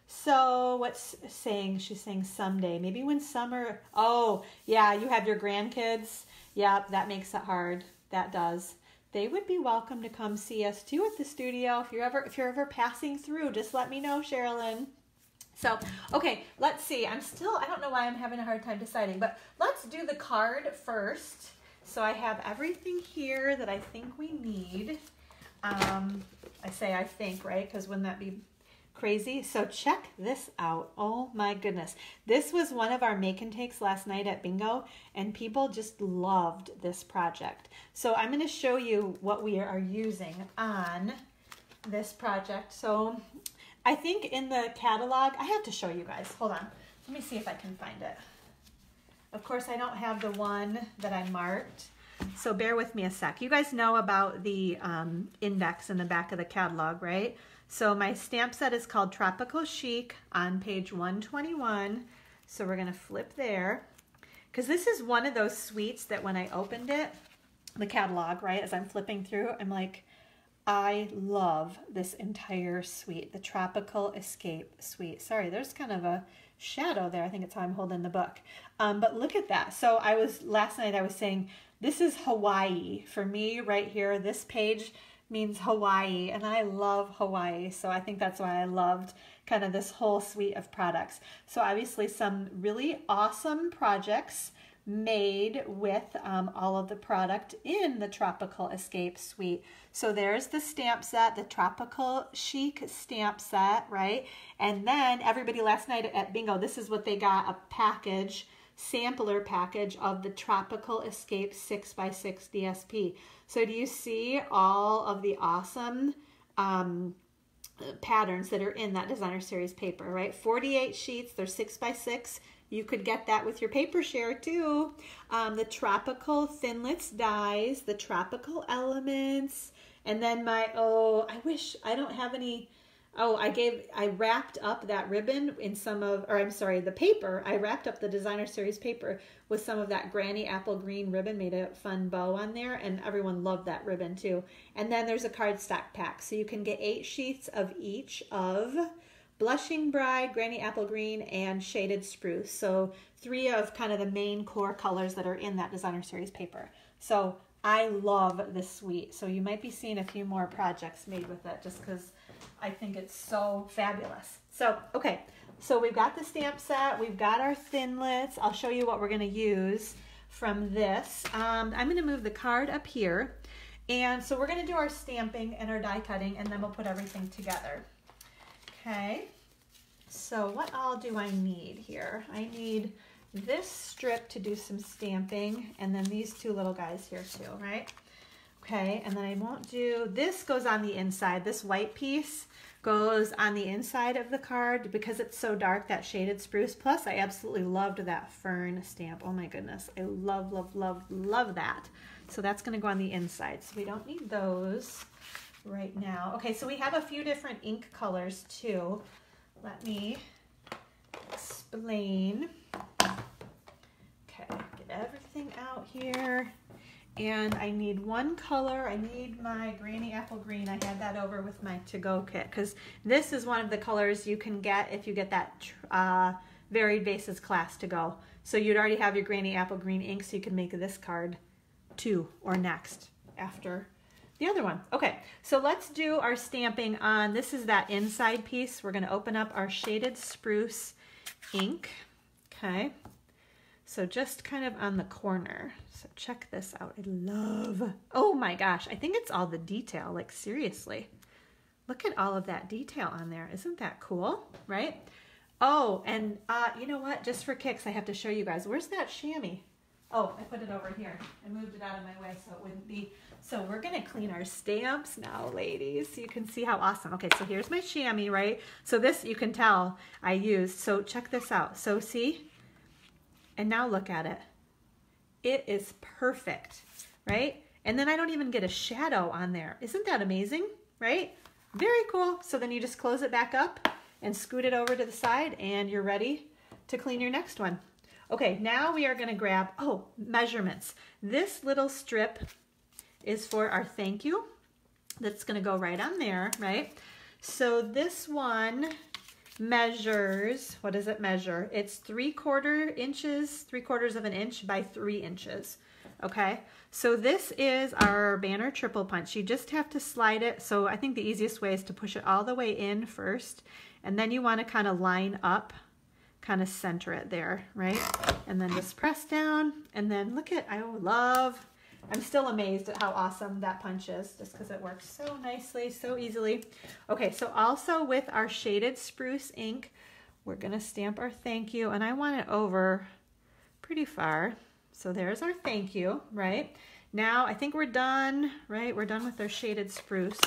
So what's saying? She's saying someday. Maybe when summer. Oh, yeah, you have your grandkids. Yep, that makes it hard. That does. They would be welcome to come see us too at the studio. If you're ever passing through, just let me know, Sherilyn. So, okay, let's see. I don't know why I'm having a hard time deciding, but let's do the card first. So I have everything here that I think we need. I say I think, right? Because wouldn't that be crazy? So check this out. Oh my goodness. This was one of our make and takes last night at bingo, and people just loved this project. So I'm going to show you what we are using on this project. So I think in the catalog, I have to show you guys. Hold on. Let me see if I can find it. Of course, I don't have the one that I marked, so bear with me a sec. You guys know about the index in the back of the catalog, right? So my stamp set is called Tropical Chic on page 121. So we're going to flip there, because this is one of those suites that when I opened it, the catalog, right, as I'm flipping through, I'm like, I love this entire suite, the Tropical Escape suite. Sorry, there's kind of a shadow there. I think it's how I'm holding the book. But look at that. So last night I was saying, this is Hawaii. For me right here, this page means Hawaii, and I love Hawaii. So I think that's why I loved kind of this whole suite of products. So obviously some really awesome projects made with all of the product in the Tropical Escape suite. So there's the stamp set, the Tropical Chic Stamp Set, right? And then everybody last night at bingo, this is what they got, a package, sampler package of the Tropical Escape 6x6 DSP. So do you see all of the awesome patterns that are in that designer series paper, right? 48 sheets, they're 6x6. You could get that with your paper share too. The Tropical Thinlits dies, the Tropical Elements, and then I don't have any. I wrapped up that ribbon in the paper. I wrapped up the designer series paper with some of that Granny Apple Green ribbon, made a fun bow on there, and everyone loved that ribbon too. And then there's a cardstock pack, so you can get 8 sheets of each of Blushing Bride, Granny Apple Green, and Shaded Spruce. So 3 of kind of the main core colors that are in that designer series paper. So I love this suite. So you might be seeing a few more projects made with it just because I think it's so fabulous. So, okay. So we've got the stamp set. We've got our Thinlits. I'll show you what we're going to use from this. I'm going to move the card up here. And so we're going to do our stamping and our die cutting, and then we'll put everything together. Okay, so what all do I need here? I need this strip to do some stamping, and then these 2 little guys here too, right? Okay, and then I won't do, this goes on the inside. This white piece goes on the inside of the card because it's so dark, that Shaded Spruce. Plus, I absolutely loved that fern stamp. Oh my goodness, I love, love, love, love that. So that's gonna go on the inside. So we don't need those right now. Okay, so we have a few different ink colors too. Let me explain. Okay, get everything out here. And I need one color. I need my Granny Apple Green. I had that over with my to-go kit because this is one of the colors you can get if you get that Varied Vases class to go. So you'd already have your Granny Apple Green ink, so you can make this card too, or next after the other one. Okay, so let's do our stamping on, this is that inside piece. We're gonna open up our Shaded Spruce ink. Okay, So just kind of on the corner. So check this out. I love, oh my gosh, I think it's all the detail, like seriously. Look at all of that detail on there. Isn't that cool, right? Oh, and you know what? Just for kicks, I have to show you guys. Where's that chamois? Oh, I put it over here. I moved it out of my way so it wouldn't be. So we're gonna clean our stamps now, ladies, so you can see how awesome. Okay, so here's my chamois, right? So this, you can tell I used. So check this out. So see? And now look at it. It is perfect, right? And then I don't even get a shadow on there. Isn't that amazing, right? Very cool. So then you just close it back up and scoot it over to the side and you're ready to clean your next one. Okay, now we are gonna grab, oh, measurements. This little strip is for our thank you. That's gonna go right on there, right? So this one measures, what does it measure? It's 3/4 inches, 3/4 of an inch by 3 inches. Okay, so this is our banner triple punch. You just have to slide it. So I think the easiest way is to push it all the way in first, and then you want to kind of line up, kind of center it there, right? And then just press down, and then look at, I'm still amazed at how awesome that punch is, just because it works so nicely, so easily. Okay, so also with our shaded spruce ink, we're gonna stamp our thank you, and I want it over pretty far. So there's our thank you, right? Now I think we're done, right? We're done with our shaded spruce.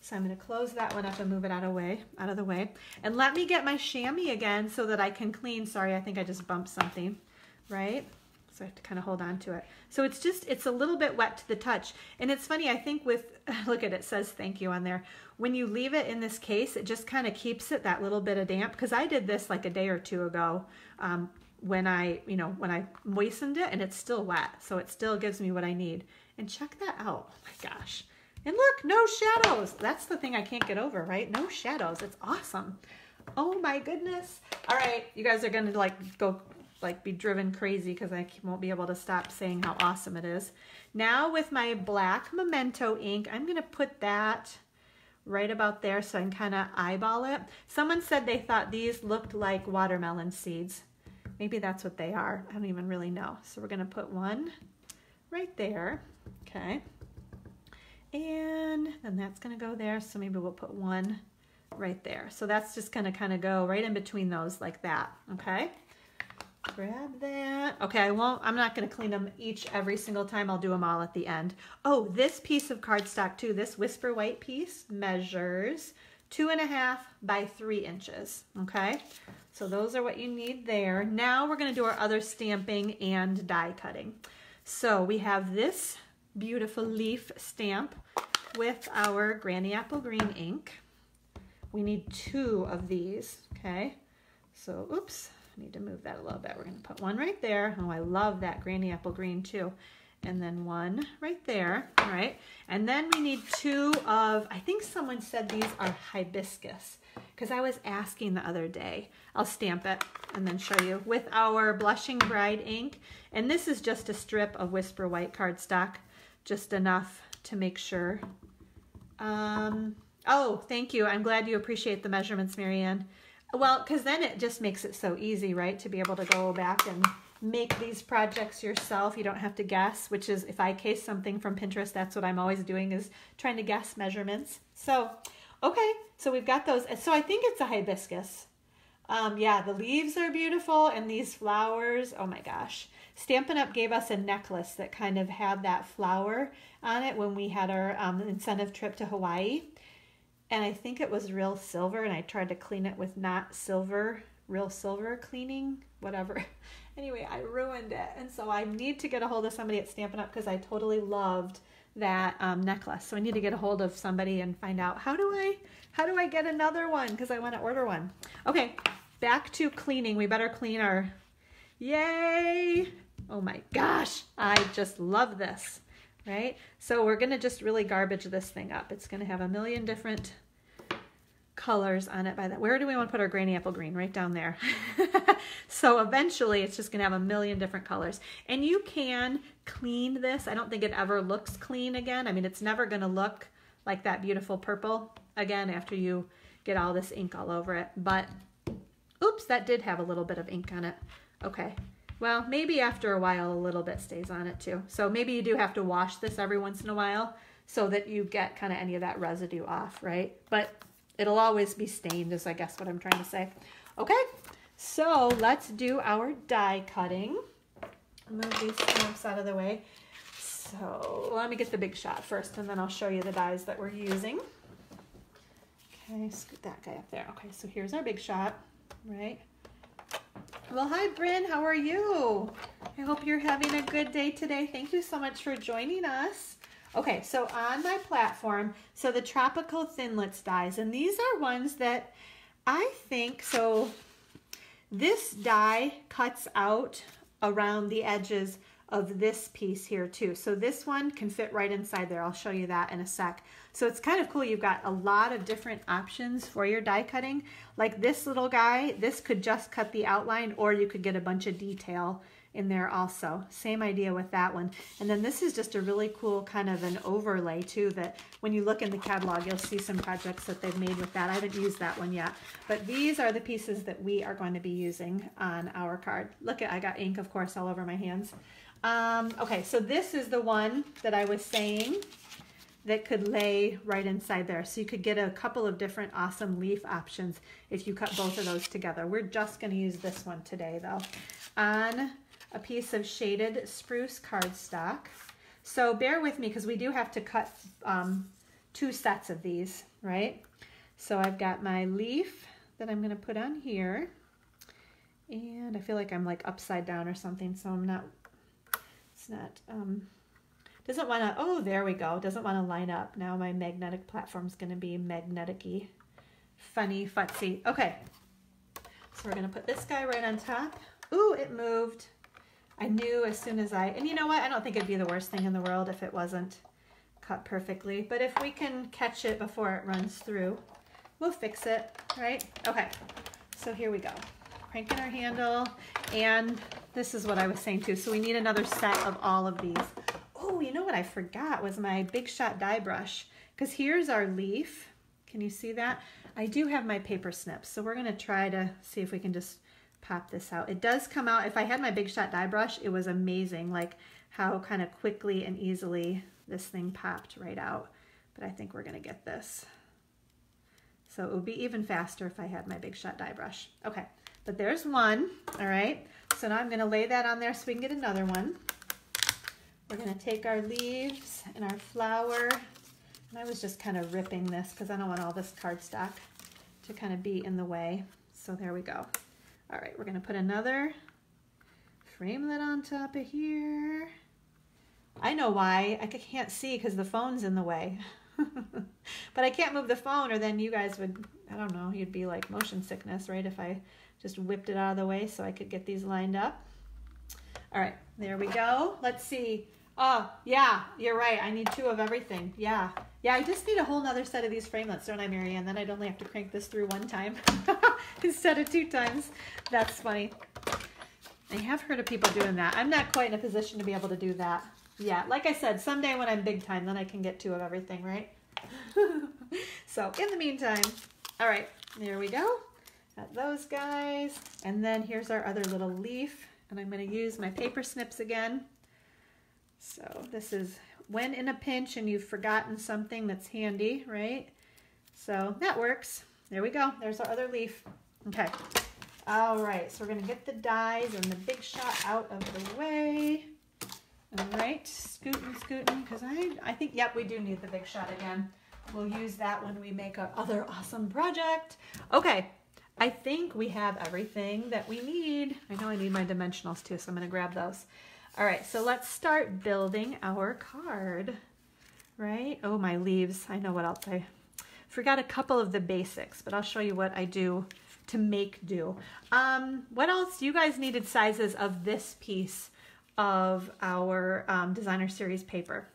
So I'm gonna close that one up and move it out of the way. And let me get my chamois again so that I can clean. Sorry, I think I just bumped something, right? So I have to kind of hold on to it. So it's a little bit wet to the touch. And it's funny, I think with, look at it, says thank you on there. When you leave it in this case, it just kind of keeps it that little bit of damp, because I did this like a day or two ago when I moistened it, and it's still wet. So it still gives me what I need. And check that out, oh my gosh. And look, no shadows. That's the thing I can't get over, right? No shadows, it's awesome. Oh my goodness. All right, you guys are gonna be driven crazy because I won't be able to stop saying how awesome it is. Now with my black Memento ink, I'm gonna put that right about there so I can kind of eyeball it. Someone said they thought these looked like watermelon seeds. Maybe that's what they are. I don't even really know. So we're gonna put one right there, okay? And then that's gonna go there. So maybe we'll put one right there. So that's just gonna kind of go right in between those like that, okay? Grab that. Okay, I'm not gonna clean them every single time. I'll do them all at the end. Oh, this piece of cardstock too, this Whisper White piece measures 2.5 by 3 inches, okay? So those are what you need there. Now we're gonna do our other stamping and die cutting. So we have this beautiful leaf stamp with our Granny Apple Green ink. We need 2 of these, okay? So, oops. Need to move that a little bit. We're going to put one right there. Oh, I love that Granny Apple Green too. And then one right there, all right? And then we need 2 of, I think someone said these are hibiscus, because I was asking the other day. I'll stamp it and then show you with our Blushing Bride ink. And this is just a strip of Whisper White cardstock, just enough to make sure. Oh, thank you. I'm glad you appreciate the measurements, Marianne. Well, because then it just makes it so easy, right? To be able to go back and make these projects yourself. You don't have to guess, which is, if I case something from Pinterest, that's what I'm always doing, is trying to guess measurements. So, okay, so we've got those. So I think it's a hibiscus. Yeah, the leaves are beautiful, and these flowers, oh my gosh. Stampin' Up! Gave us a necklace that kind of had that flower on it when we had our incentive trip to Hawaii. And I think it was real silver, and I tried to clean it with not silver, real silver cleaning, whatever. Anyway, I ruined it. And so I need to get a hold of somebody at Stampin' Up! Because I totally loved that necklace. So I need to get a hold of somebody and find out, how do I get another one? Because I want to order one. Okay, back to cleaning. We better clean our, yay! Oh my gosh, I just love this. Right? So we're going to just really garbage this thing up. It's going to have a million different colors on it by that. Where do we want to put our Granny Apple Green? Right down there. So eventually it's just going to have a million different colors. And you can clean this. I don't think it ever looks clean again. I mean, it's never going to look like that beautiful purple again after you get all this ink all over it. But, oops, that did have a little bit of ink on it. Okay. Well, maybe after a while a little bit stays on it too. So maybe you do have to wash this every once in a while so that you get kind of any of that residue off, right? But it'll always be stained is I guess what I'm trying to say. Okay, so let's do our die cutting. Move these stamps out of the way. So let me get the big shot first and then I'll show you the dies that we're using. Okay, scoot that guy up there. Okay, so here's our big shot, right? Well, hi, Bryn. How are you? I hope you're having a good day today. Thank you so much for joining us. Okay, so on my platform, so the Tropical Thinlits dies, and these are ones that I think, so this die cuts out around the edges of this piece here too. So this one can fit right inside there. I'll show you that in a sec. So it's kind of cool. You've got a lot of different options for your die cutting. Like this little guy, this could just cut the outline or you could get a bunch of detail in there also. Same idea with that one. And then this is just a really cool kind of an overlay too, that when you look in the catalog, you'll see some projects that they've made with that. I haven't used that one yet, but these are the pieces that we are going to be using on our card. Look at, I got ink, of course, all over my hands. Okay, so this is the one that I was saying that could lay right inside there. So you could get a couple of different awesome leaf options if you cut both of those together. We're just going to use this one today though. On a piece of shaded spruce cardstock. So bear with me because we do have to cut 2 sets of these, right? So I've got my leaf that I'm going to put on here. And I feel like I'm like upside down or something, so I'm not, it's not, doesn't want to, oh, there we go. Doesn't want to line up. Now my magnetic platform is going to be magnetic-y, funny, futzy. Okay, so we're going to put this guy right on top. Ooh, it moved. I knew as soon as and you know what? I don't think it'd be the worst thing in the world if it wasn't cut perfectly. But if we can catch it before it runs through, we'll fix it, right? Okay, so here we go. Cranking our handle. And this is what I was saying too. So we need another set of all of these. Oh, you know what I forgot was my Big Shot die brush. Because here's our leaf. Can you see that? I do have my paper snips. So we're going to try to see if we can just pop this out. It does come out. If I had my Big Shot die brush, it was amazing, like how kind of quickly and easily this thing popped right out. But I think we're going to get this. So it would be even faster if I had my Big Shot die brush. Okay, but there's one. All right, so now I'm going to lay that on there so we can get another one. We're going to take our leaves and our flower. And I was just kind of ripping this because I don't want all this cardstock to kind of be in the way. So there we go. All right, we're going to put another framelit on top of here. I know why. I can't see because the phone's in the way. But I can't move the phone or then you guys would, I don't know, you'd be like motion sickness, right? If I just whipped it out of the way so I could get these lined up. All right, there we go. Let's see. Oh, yeah, you're right. I need 2 of everything. Yeah. Yeah, I just need a whole nother set of these framelits, don't I, Marianne? Then I'd only have to crank this through 1 time instead of 2 times. That's funny. I have heard of people doing that. I'm not quite in a position to be able to do that. Yeah, like I said, someday when I'm big time, then I can get 2 of everything, right? So in the meantime, all right, there we go. Got those guys. And then here's our other little leaf. And I'm going to use my paper snips again. So this is when in a pinch and you've forgotten something that's handy, right? So that works. There we go. There's our other leaf. Okay. All right. So we're going to get the dies and the Big Shot out of the way. All right. Scooting, scooting. Because I think, yep, we do need the Big Shot again. We'll use that when we make our other awesome project. Okay. I think we have everything that we need. I know I need my dimensionals too, so I'm going to grab those. All right, so let's start building our card, right? Oh, my leaves. I know what else. I forgot a couple of the basics, but I'll show you what I do to make do. What else? You guys needed sizes of this piece of our designer series paper.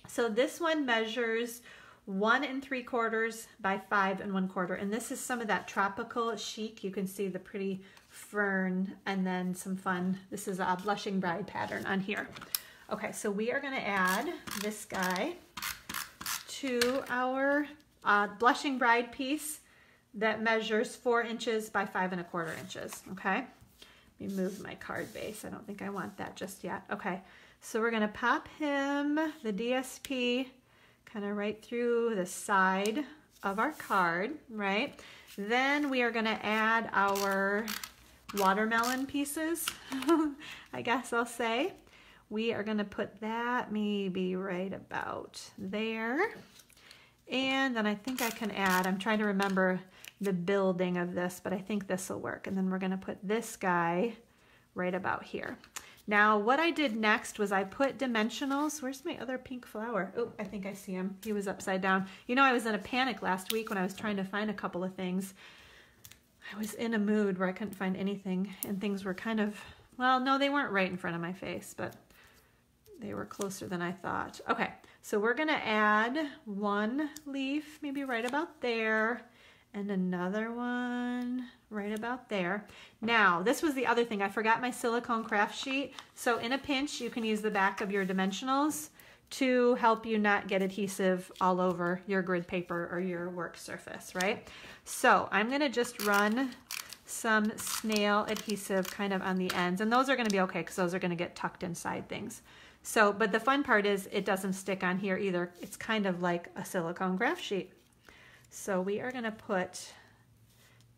So this one measures 1 3/4 by 5 1/4, and this is some of that Tropical Chic. You can see the pretty fern and then some fun. This is a Blushing Bride pattern on here. Okay, so we are going to add this guy to our Blushing Bride piece that measures 4 inches by 5 1/4 inches. Okay, Let me move my card base. I don't think I want that just yet. Okay, so we're gonna pop him, the DSP, kind of right through the side of our card, right? Then we are gonna add our watermelon pieces, I guess I'll say. We are gonna put that maybe right about there. And then I think I can add, I'm trying to remember the building of this, but I think this will work. And then we're gonna put this guy right about here. Now what I did next was I put dimensionals. Where's my other pink flower? Oh, I think I see him. He was upside down. You know, I was in a panic last week when I was trying to find a couple of things. I was in a mood where I couldn't find anything, and things were kind of, well, no, they weren't right in front of my face, but they were closer than I thought. Okay, so we're gonna add one leaf, maybe right about there, and another one right about there. Now, this was the other thing. I forgot my silicone craft sheet. So in a pinch, you can use the back of your dimensionals to help you not get adhesive all over your grid paper or your work surface, right? So I'm gonna just run some snail adhesive kind of on the ends, and those are gonna be okay because those are gonna get tucked inside things. So, but the fun part is it doesn't stick on here either. It's kind of like a silicone craft sheet. So we are gonna put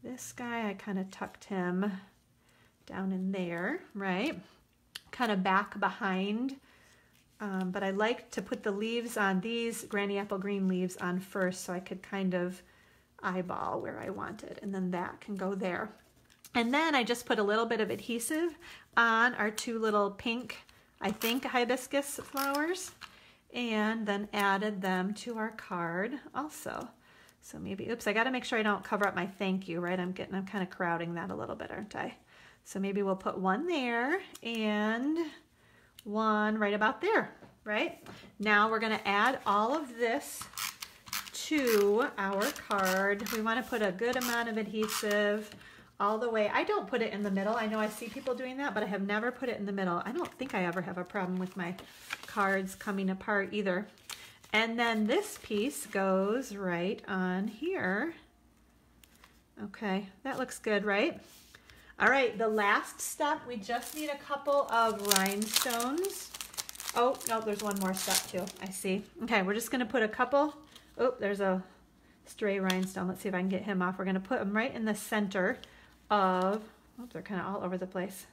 this guy, I kind of tucked him down in there, right? Kind of back behind. But I like to put the leaves on, these Granny Apple Green leaves on first so I could kind of eyeball where I wanted, and then that can go there. And then I just put a little bit of adhesive on our two little pink, I think, hibiscus flowers, and then added them to our card also. So maybe, oops, I gotta make sure I don't cover up my thank you, right? I'm kind of crowding that a little bit, aren't I? So maybe we'll put one there and one right about there, right? Now we're gonna add all of this to our card. We wanna put a good amount of adhesive all the way. I don't put it in the middle. I know I see people doing that, but I have never put it in the middle. I don't think I ever have a problem with my cards coming apart either. And then this piece goes right on here. Okay, that looks good, right? All right, the last step, we just need a couple of rhinestones. Oh, no, there's one more step too, I see. Okay, we're just gonna put a couple. Oh, there's a stray rhinestone. Let's see if I can get him off. We're gonna put them right in the center of, oh, they're kind of all over the place.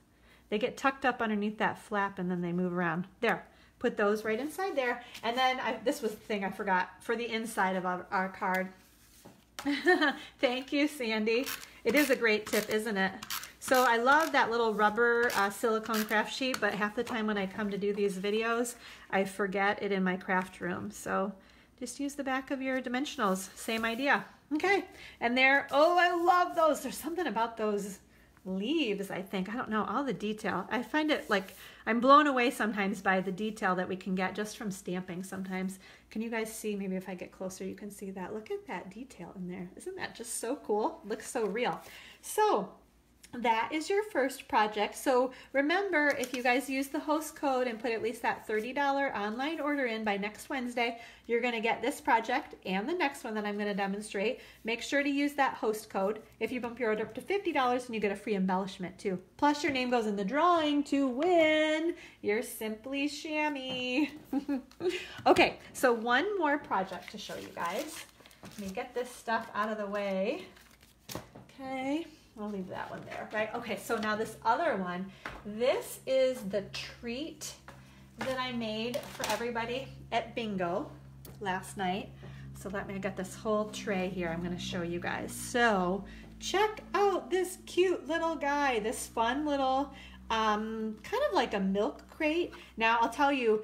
They get tucked up underneath that flap and then they move around. There, put those right inside there. And then this was the thing I forgot for the inside of our card. Thank you, Sandy. It is a great tip, isn't it? So I love that little rubber silicone craft sheet, but half the time when I come to do these videos, I forget it in my craft room. So just use the back of your dimensionals, same idea. Okay, and there, oh, I love those. There's something about those leaves, I think. I don't know, all the detail. I find it like, I'm blown away sometimes by the detail that we can get just from stamping sometimes. Can you guys see, maybe if I get closer, you can see that. Look at that detail in there. Isn't that just so cool? Looks so real. So that is your first project. So remember, if you guys use the host code and put at least that $30 online order in by next Wednesday, you're going to get this project and the next one that I'm going to demonstrate. Make sure to use that host code. If you bump your order up to $50, and you get a free embellishment too. Plus your name goes in the drawing to win your Simply Chamois. Okay, so one more project to show you guys. Let me get this stuff out of the way. Okay. I'll leave that one there, right? Okay, so now this other one, this is the treat that I made for everybody at bingo last night. So I got this whole tray here I'm gonna show you guys. So check out this cute little guy, this fun little, kind of like a milk crate. Now I'll tell you,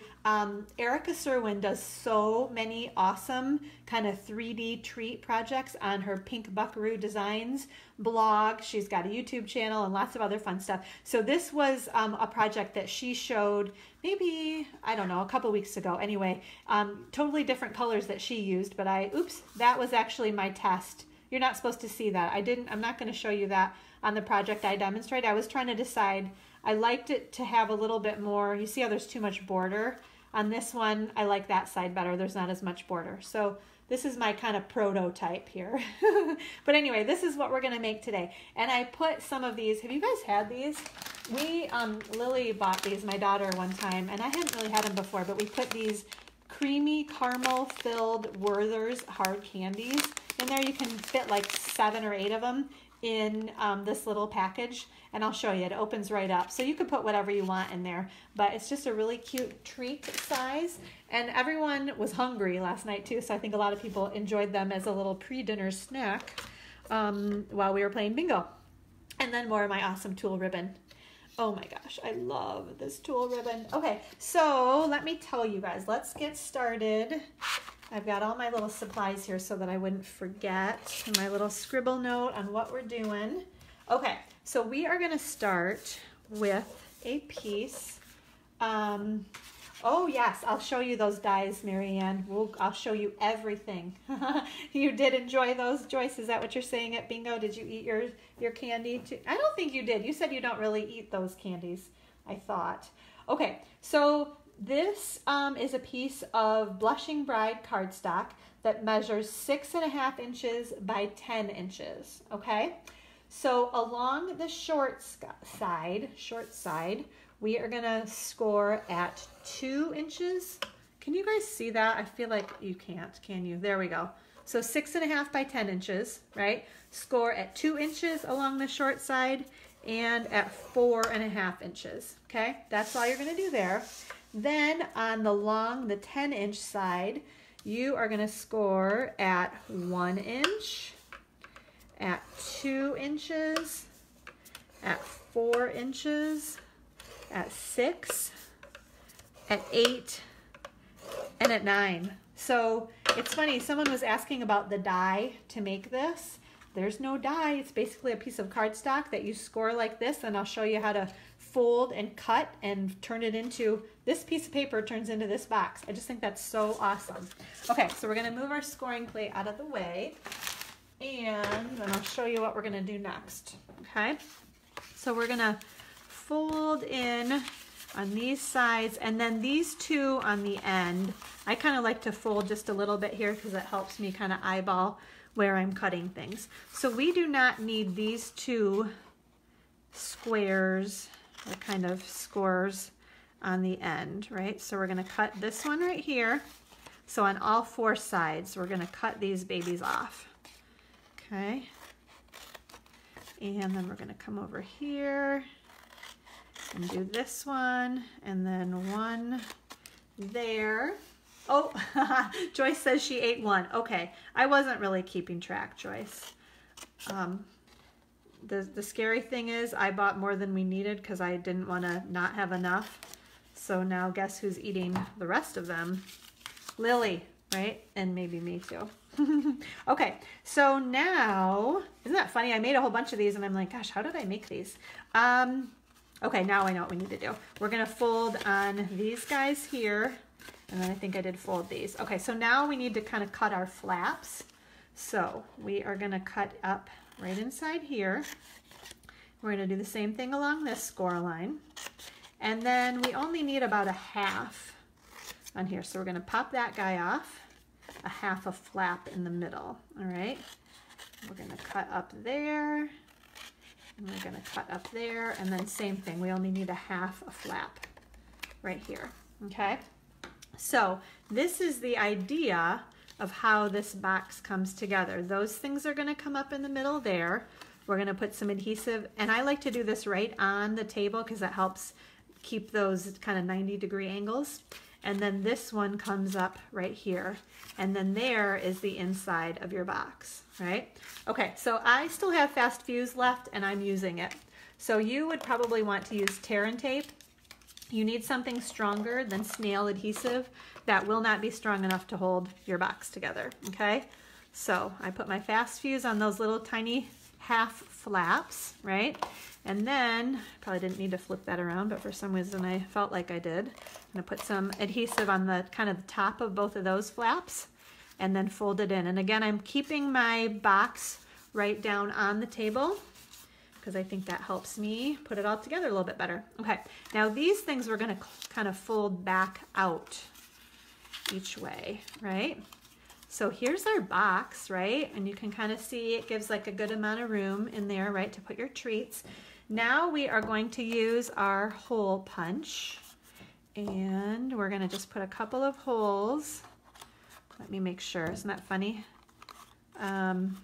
Erica Serwin does so many awesome kind of 3D treat projects on her Pink Buckaroo Designs blog. She's got a YouTube channel and lots of other fun stuff. So this was a project that she showed maybe, I don't know, a couple weeks ago. Anyway, totally different colors that she used, but oops, that was actually my test. You're not supposed to see that. I'm not going to show you that on the project I demonstrate. I was trying to decide, I liked it to have a little bit more, you see how there's too much border? On this one, I like that side better. There's not as much border. So this is my kind of prototype here. But anyway, this is what we're gonna make today. And I put some of these, have you guys had these? We, Lily bought these, my daughter, one time, and I hadn't really had them before, but we put these creamy caramel filled Werther's hard candies in there. You can fit like 7 or 8 of them in this little package, and I'll show you. It opens right up, so you can put whatever you want in there, but it's just a really cute treat size, and everyone was hungry last night too, so I think a lot of people enjoyed them as a little pre-dinner snack while we were playing bingo. And then more of my awesome tulle ribbon. Oh my gosh, I love this tulle ribbon. Okay, so let me tell you guys, let's get started. I've got all my little supplies here so that I wouldn't forget, and my little scribble note on what we're doing. Okay, so we are gonna start with a piece. Oh yes, I'll show you those dies, Marianne. I'll show you everything. You did enjoy those, Joyce? Is that what you're saying at bingo? Did you eat your candy too? I don't think you did. You said you don't really eat those candies, I thought. Okay, so this is a piece of Blushing Bride cardstock that measures 6.5 inches by 10 inches, okay? So along the short side, we are gonna score at 2 inches. Can you guys see that? I feel like you can't, can you? There we go. So 6.5 by 10 inches, right? Score at 2 inches along the short side and at 4.5 inches, okay? That's all you're gonna do there. Then on the 10-inch side, you are gonna score at 1 inch, at 2 inches, at 4 inches, at 6, at 8, and at 9. So it's funny, someone was asking about the die to make this. There's no die. It's basically a piece of cardstock that you score like this, and I'll show you how to fold and cut and turn it into, this piece of paper turns into this box. I just think that's so awesome. Okay, so we're gonna move our scoring plate out of the way, and then I'll show you what we're gonna do next, okay? So we're gonna fold in on these sides, and then these two on the end. I kind of like to fold just a little bit here because it helps me kind of eyeball where I'm cutting things. So we do not need these two squares, or kind of scores on the end, right? So we're gonna cut this one right here. So on all 4 sides, we're gonna cut these babies off, okay? And then we're gonna come over here and do this one, and then one there. Oh, Joyce says she ate one. Okay, I wasn't really keeping track, Joyce. The scary thing is I bought more than we needed because I didn't want to not have enough. So now guess who's eating the rest of them? Lily, right? And maybe me too. Okay, so now, isn't that funny? I made a whole bunch of these and I'm like, gosh, how did I make these? Okay, now I know what we need to do. We're gonna fold on these guys here, and then I think I did fold these. Okay, so now we need to kind of cut our flaps. So we are gonna cut up right inside here. We're gonna do the same thing along this score line. And then we only need about a half on here. So we're gonna pop that guy off, a half a flap in the middle, all right? We're gonna cut up there, and we're gonna cut up there, and then same thing, we only need a half a flap right here, okay? So this is the idea of how this box comes together. Those things are gonna come up in the middle there. We're gonna put some adhesive, and I like to do this right on the table because that helps keep those kind of 90-degree angles. And then this one comes up right here. And then there is the inside of your box, right? Okay, so I still have Fast Fuse left and I'm using it. So you would probably want to use tear and tape. You need something stronger than snail adhesive that will not be strong enough to hold your box together, okay? So I put my Fast Fuse on those little tiny half flaps, right? And then, probably didn't need to flip that around, but for some reason I felt like I did. I'm gonna put some adhesive on the kind of the top of both of those flaps and then fold it in. And again, I'm keeping my box right down on the table because I think that helps me put it all together a little bit better. Okay, now these things we're gonna kind of fold back out each way, right? So here's our box, right? And you can kind of see it gives like a good amount of room in there, right, to put your treats. now we are going to use our hole punch, and we're gonna just put a couple of holes. Let me make sure, isn't that funny?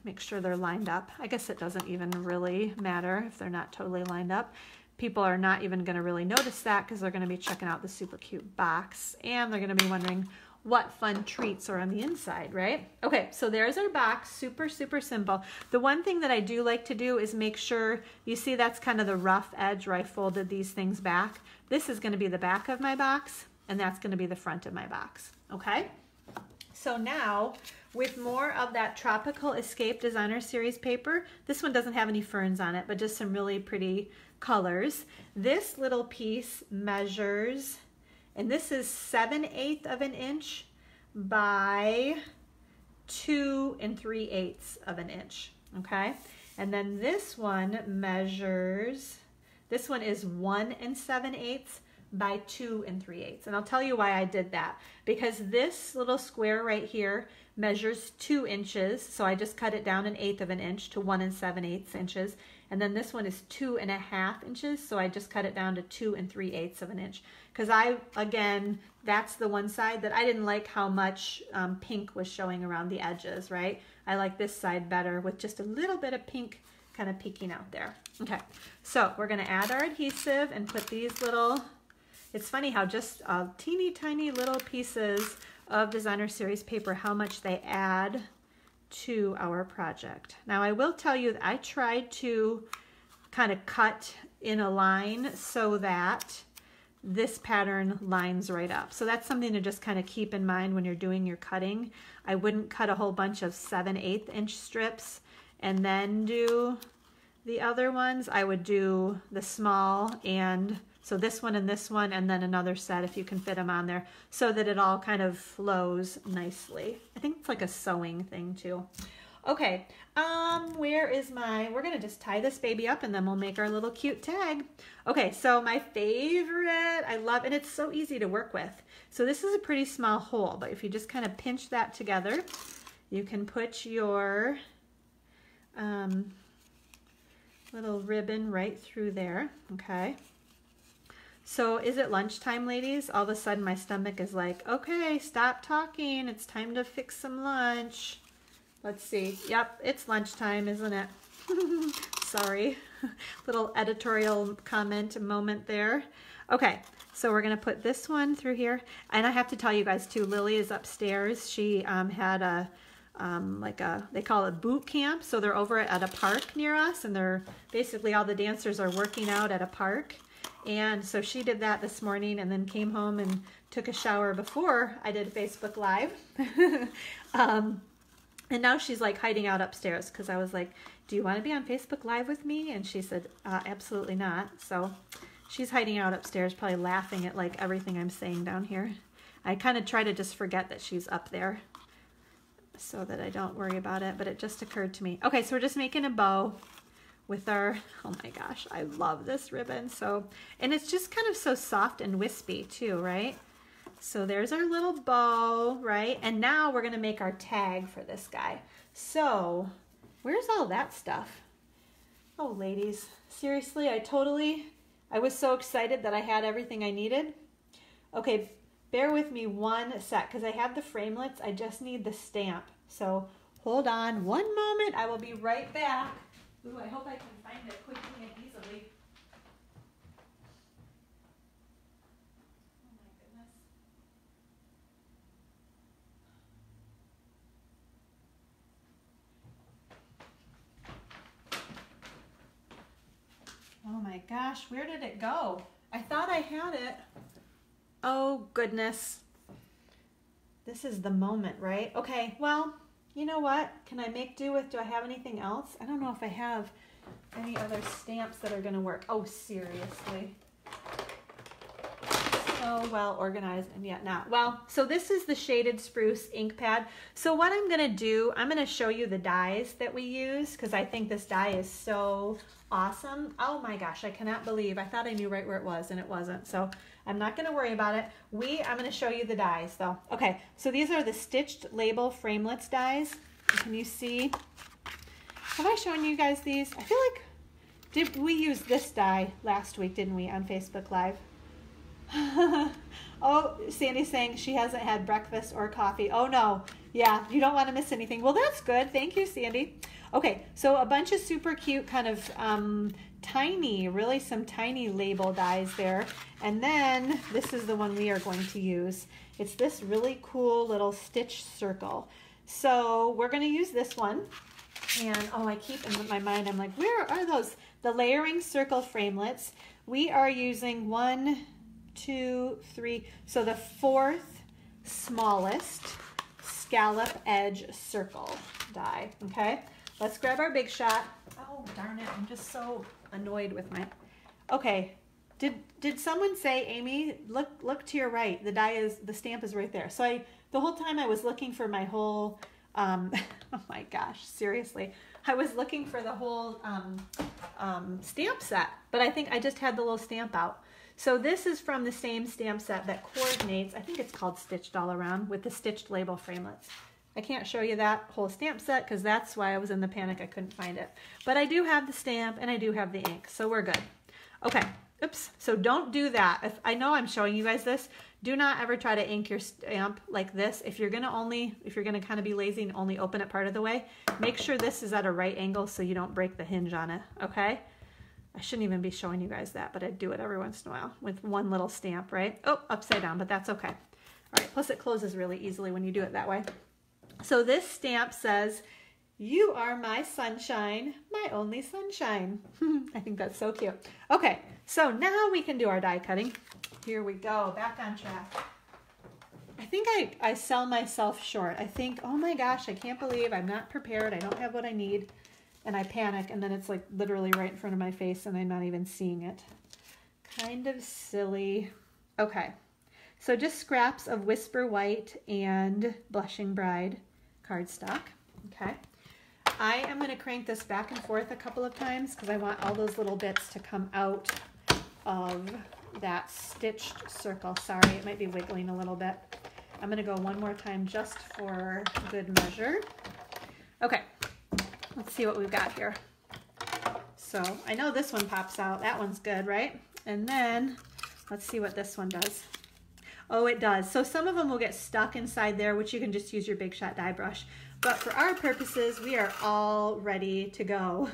Make sure they're lined up. I guess it doesn't even really matter if they're not totally lined up. People are not even gonna really notice that because they're gonna be checking out the super cute box, and they're gonna be wondering what fun treats are on the inside, right? Okay, so there's our box, super, super simple. The one thing that I do like to do is make sure, you see that's kind of the rough edge where I folded these things back. This is gonna be the back of my box, and that's gonna be the front of my box, okay? So now, with more of that Tropical Escape Designer Series paper, this one doesn't have any ferns on it, but just some really pretty colors. This little piece measures, and this is 7/8 of an inch by 2 3/8 of an inch, okay? And then this one measures, this one is 1 7/8 by 2 3/8. And I'll tell you why I did that. Because this little square right here measures 2 inches, so I just cut it down 1/8 of an inch to 1 7/8 inches. And then this one is 2 1/2 inches, so I just cut it down to 2 3/8 of an inch. Because again, that's the one side that I didn't like how much pink was showing around the edges, right? I like this side better with just a little bit of pink kind of peeking out there. Okay, so we're gonna add our adhesive and put these little, it's funny how just teeny tiny little pieces of Designer Series paper, how much they add to our project. Now I will tell you that I tried to kind of cut in a line so that this pattern lines right up. So that's something to just kind of keep in mind when you're doing your cutting. I wouldn't cut a whole bunch of 7/8 inch strips and then do the other ones. I would do the small, and so this one and then another set if you can fit them on there, so that it all kind of flows nicely. I think it's like a sewing thing too. Okay, where is my, we're gonna just tie this baby up and then we'll make our little cute tag. Okay, so my favorite, I love, and it's so easy to work with. So this is a pretty small hole, but if you just kind of pinch that together, you can put your little ribbon right through there, okay? So is it lunchtime, ladies? All of a sudden my stomach is like, okay, stop talking. It's time to fix some lunch. Let's see. Yep, it's lunchtime, isn't it? Sorry. Little editorial comment moment there. Okay, so we're going to put this one through here. And I have to tell you guys too, Lily is upstairs. She had a, they call it boot camp. So they're over at a park near us, and they're basically all the dancers are working out at a park. And so she did that this morning and then came home and took a shower before I did Facebook Live. And now she's like hiding out upstairs because I was like, do you want to be on Facebook Live with me? And she said, absolutely not. So she's hiding out upstairs, probably laughing at like everything I'm saying down here. I kind of try to just forget that she's up there so that I don't worry about it, but it just occurred to me. Okay, so we're just making a bow with our, oh my gosh, I love this ribbon. So, and it's just kind of so soft and wispy too, right? So there's our little bow, right? And now we're gonna make our tag for this guy. So where's all that stuff? Oh, ladies, seriously, I was so excited that I had everything I needed. Okay, bear with me one sec, because I have the framelits, I just need the stamp. So hold on one moment, I will be right back. Ooh, I hope I can find it quickly and easily. Oh my goodness. Oh my gosh, where did it go? I thought I had it. Oh goodness. This is the moment, right? Okay, well, you know what? Can I make do with, do I have anything else? I don't know if I have any other stamps that are gonna work. Oh, seriously. So well organized and yet not. Well, so this is the Shaded Spruce ink pad. So what I'm gonna do, I'm gonna show you the dies that we use because I think this die is so awesome. Oh my gosh, I cannot believe. I thought I knew right where it was and it wasn't. So I'm not gonna worry about it. I'm gonna show you the dies though. Okay, so these are the Stitched Label Framelits dies. Can you see? Have I shown you guys these? I feel like We use this die last week, didn't we, on Facebook Live? Oh, Sandy's saying she hasn't had breakfast or coffee. Oh no, yeah, you don't want to miss anything. Well, that's good. Thank you, Sandy. Okay, so a bunch of super cute kind of tiny, really some tiny label dies there. And then this is the one we are going to use. It's this really cool little stitch circle. So we're going to use this one. And oh, I keep in my mind, I'm like, where are those? The layering circle framelits. We are using 1, 2, 3. So the 4th smallest scallop edge circle die. Okay, let's grab our big shot. Oh, darn it. I'm just so annoyed with my, okay. Did someone say, Amy, look to your right. The stamp is right there. So the whole time I was looking for my whole, oh my gosh, seriously. I was looking for the whole stamp set, but I think I just had the little stamp out. So this is from the same stamp set that coordinates, I think it's called Stitched All Around, with the stitched label framelits. I can't show you that whole stamp set because that's why I was in the panic. I couldn't find it. But I do have the stamp and I do have the ink, so we're good. Okay, oops, so don't do that. If I know I'm showing you guys this, do not ever try to ink your stamp like this. If you're gonna kind of be lazy and only open it part of the way, make sure this is at a right angle so you don't break the hinge on it, okay? I shouldn't even be showing you guys that, but I do it every once in a while with one little stamp, right? Oh, upside down, but that's okay. All right, plus it closes really easily when you do it that way. So this stamp says, "You are my sunshine, my only sunshine." I think that's so cute. Okay, so now we can do our die cutting. Here we go, back on track. I think I sell myself short. I think, oh my gosh, I can't believe I'm not prepared. I don't have what I need. And I panic, and then it's like literally right in front of my face and I'm not even seeing it. Kind of silly. Okay, so just scraps of Whisper White and Blushing Bride cardstock. Okay, I am going to crank this back and forth a couple of times because I want all those little bits to come out of that stitched circle. Sorry, it might be wiggling a little bit. I'm going to go one more time just for good measure. Okay, let's see what we've got here. So I know this one pops out. That one's good, right? And then let's see what this one does. Oh, it does. So some of them will get stuck inside there, which you can just use your Big Shot die brush. But for our purposes, we are all ready to go.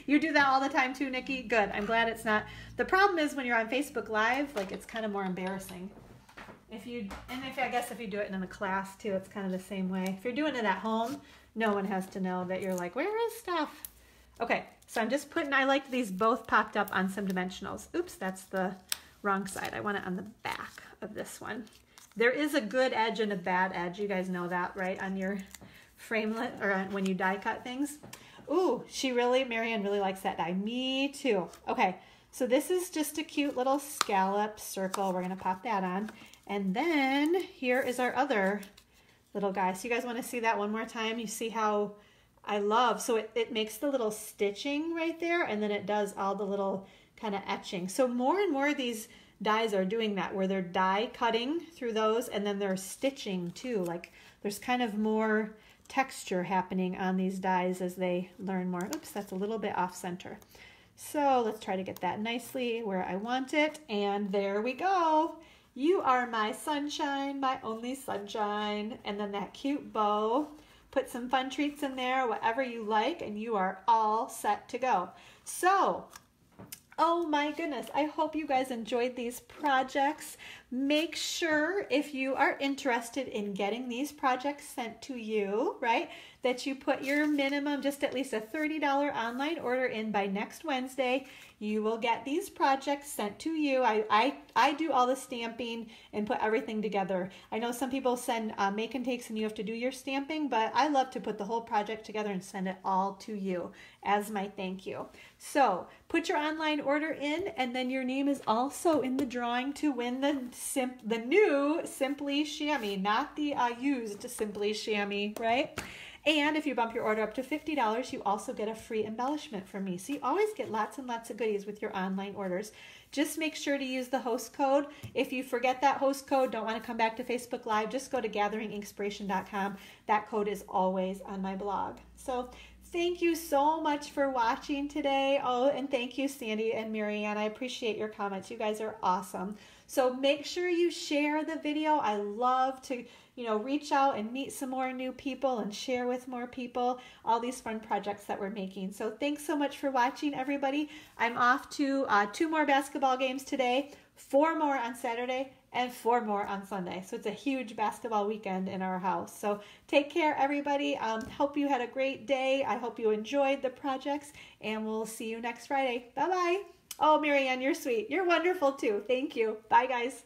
You do that all the time too, Nikki? Good. I'm glad it's not. The problem is when you're on Facebook Live, like it's kind of more embarrassing. I guess if you do it in a class too, it's kind of the same way. If you're doing it at home, no one has to know that you're like, where is stuff? Okay, so I'm just putting, I like these both popped up on some dimensionals. Oops, that's the wrong side. I want it on the back of this one. There is a good edge and a bad edge. You guys know that, right? On your framelit or when you die cut things. Ooh, Marianne really likes that die. Me too. Okay, so this is just a cute little scallop circle. We're gonna pop that on. And then here is our other little guy. So you guys wanna see that one more time? You see how I love, so it makes the little stitching right there, and then it does all the little kind of etching. So more and more of these dies are doing that, where they're die cutting through those, and then they're stitching too. Like there's kind of more texture happening on these dies as they learn more. Oops, that's a little bit off center. So let's try to get that nicely where I want it, and there we go. You are my sunshine, my only sunshine. And then that cute bow. Put some fun treats in there, whatever you like, and you are all set to go. So, oh my goodness, I hope you guys enjoyed these projects. Make sure if you are interested in getting these projects sent to you, right, that you put your minimum, just at least a $30 online order in by next Wednesday. You will get these projects sent to you. I do all the stamping and put everything together. I know some people send make and takes and you have to do your stamping, but I love to put the whole project together and send it all to you as my thank you. So put your online order in, and then your name is also in the drawing to win the new Simply Shammy, not the used Simply Shammy, right? And if you bump your order up to $50, you also get a free embellishment from me. So you always get lots and lots of goodies with your online orders. Just make sure to use the host code. If you forget that host code, don't want to come back to Facebook Live, just go to gatheringinkspiration.com. That code is always on my blog. So Thank you so much for watching today. Oh, and thank you, Sandy and Marianne. I appreciate your comments. You guys are awesome. So make sure you share the video. I love to, reach out and meet some more new people and share with more people all these fun projects that we're making. So thanks so much for watching, everybody. I'm off to 2 more basketball games today, 4 more on Saturday, and 4 more on Sunday. So it's a huge basketball weekend in our house. So take care, everybody. Hope you had a great day. I hope you enjoyed the projects, and we'll see you next Friday. Bye-bye. Oh, Marianne, you're sweet. You're wonderful, too. Thank you. Bye, guys.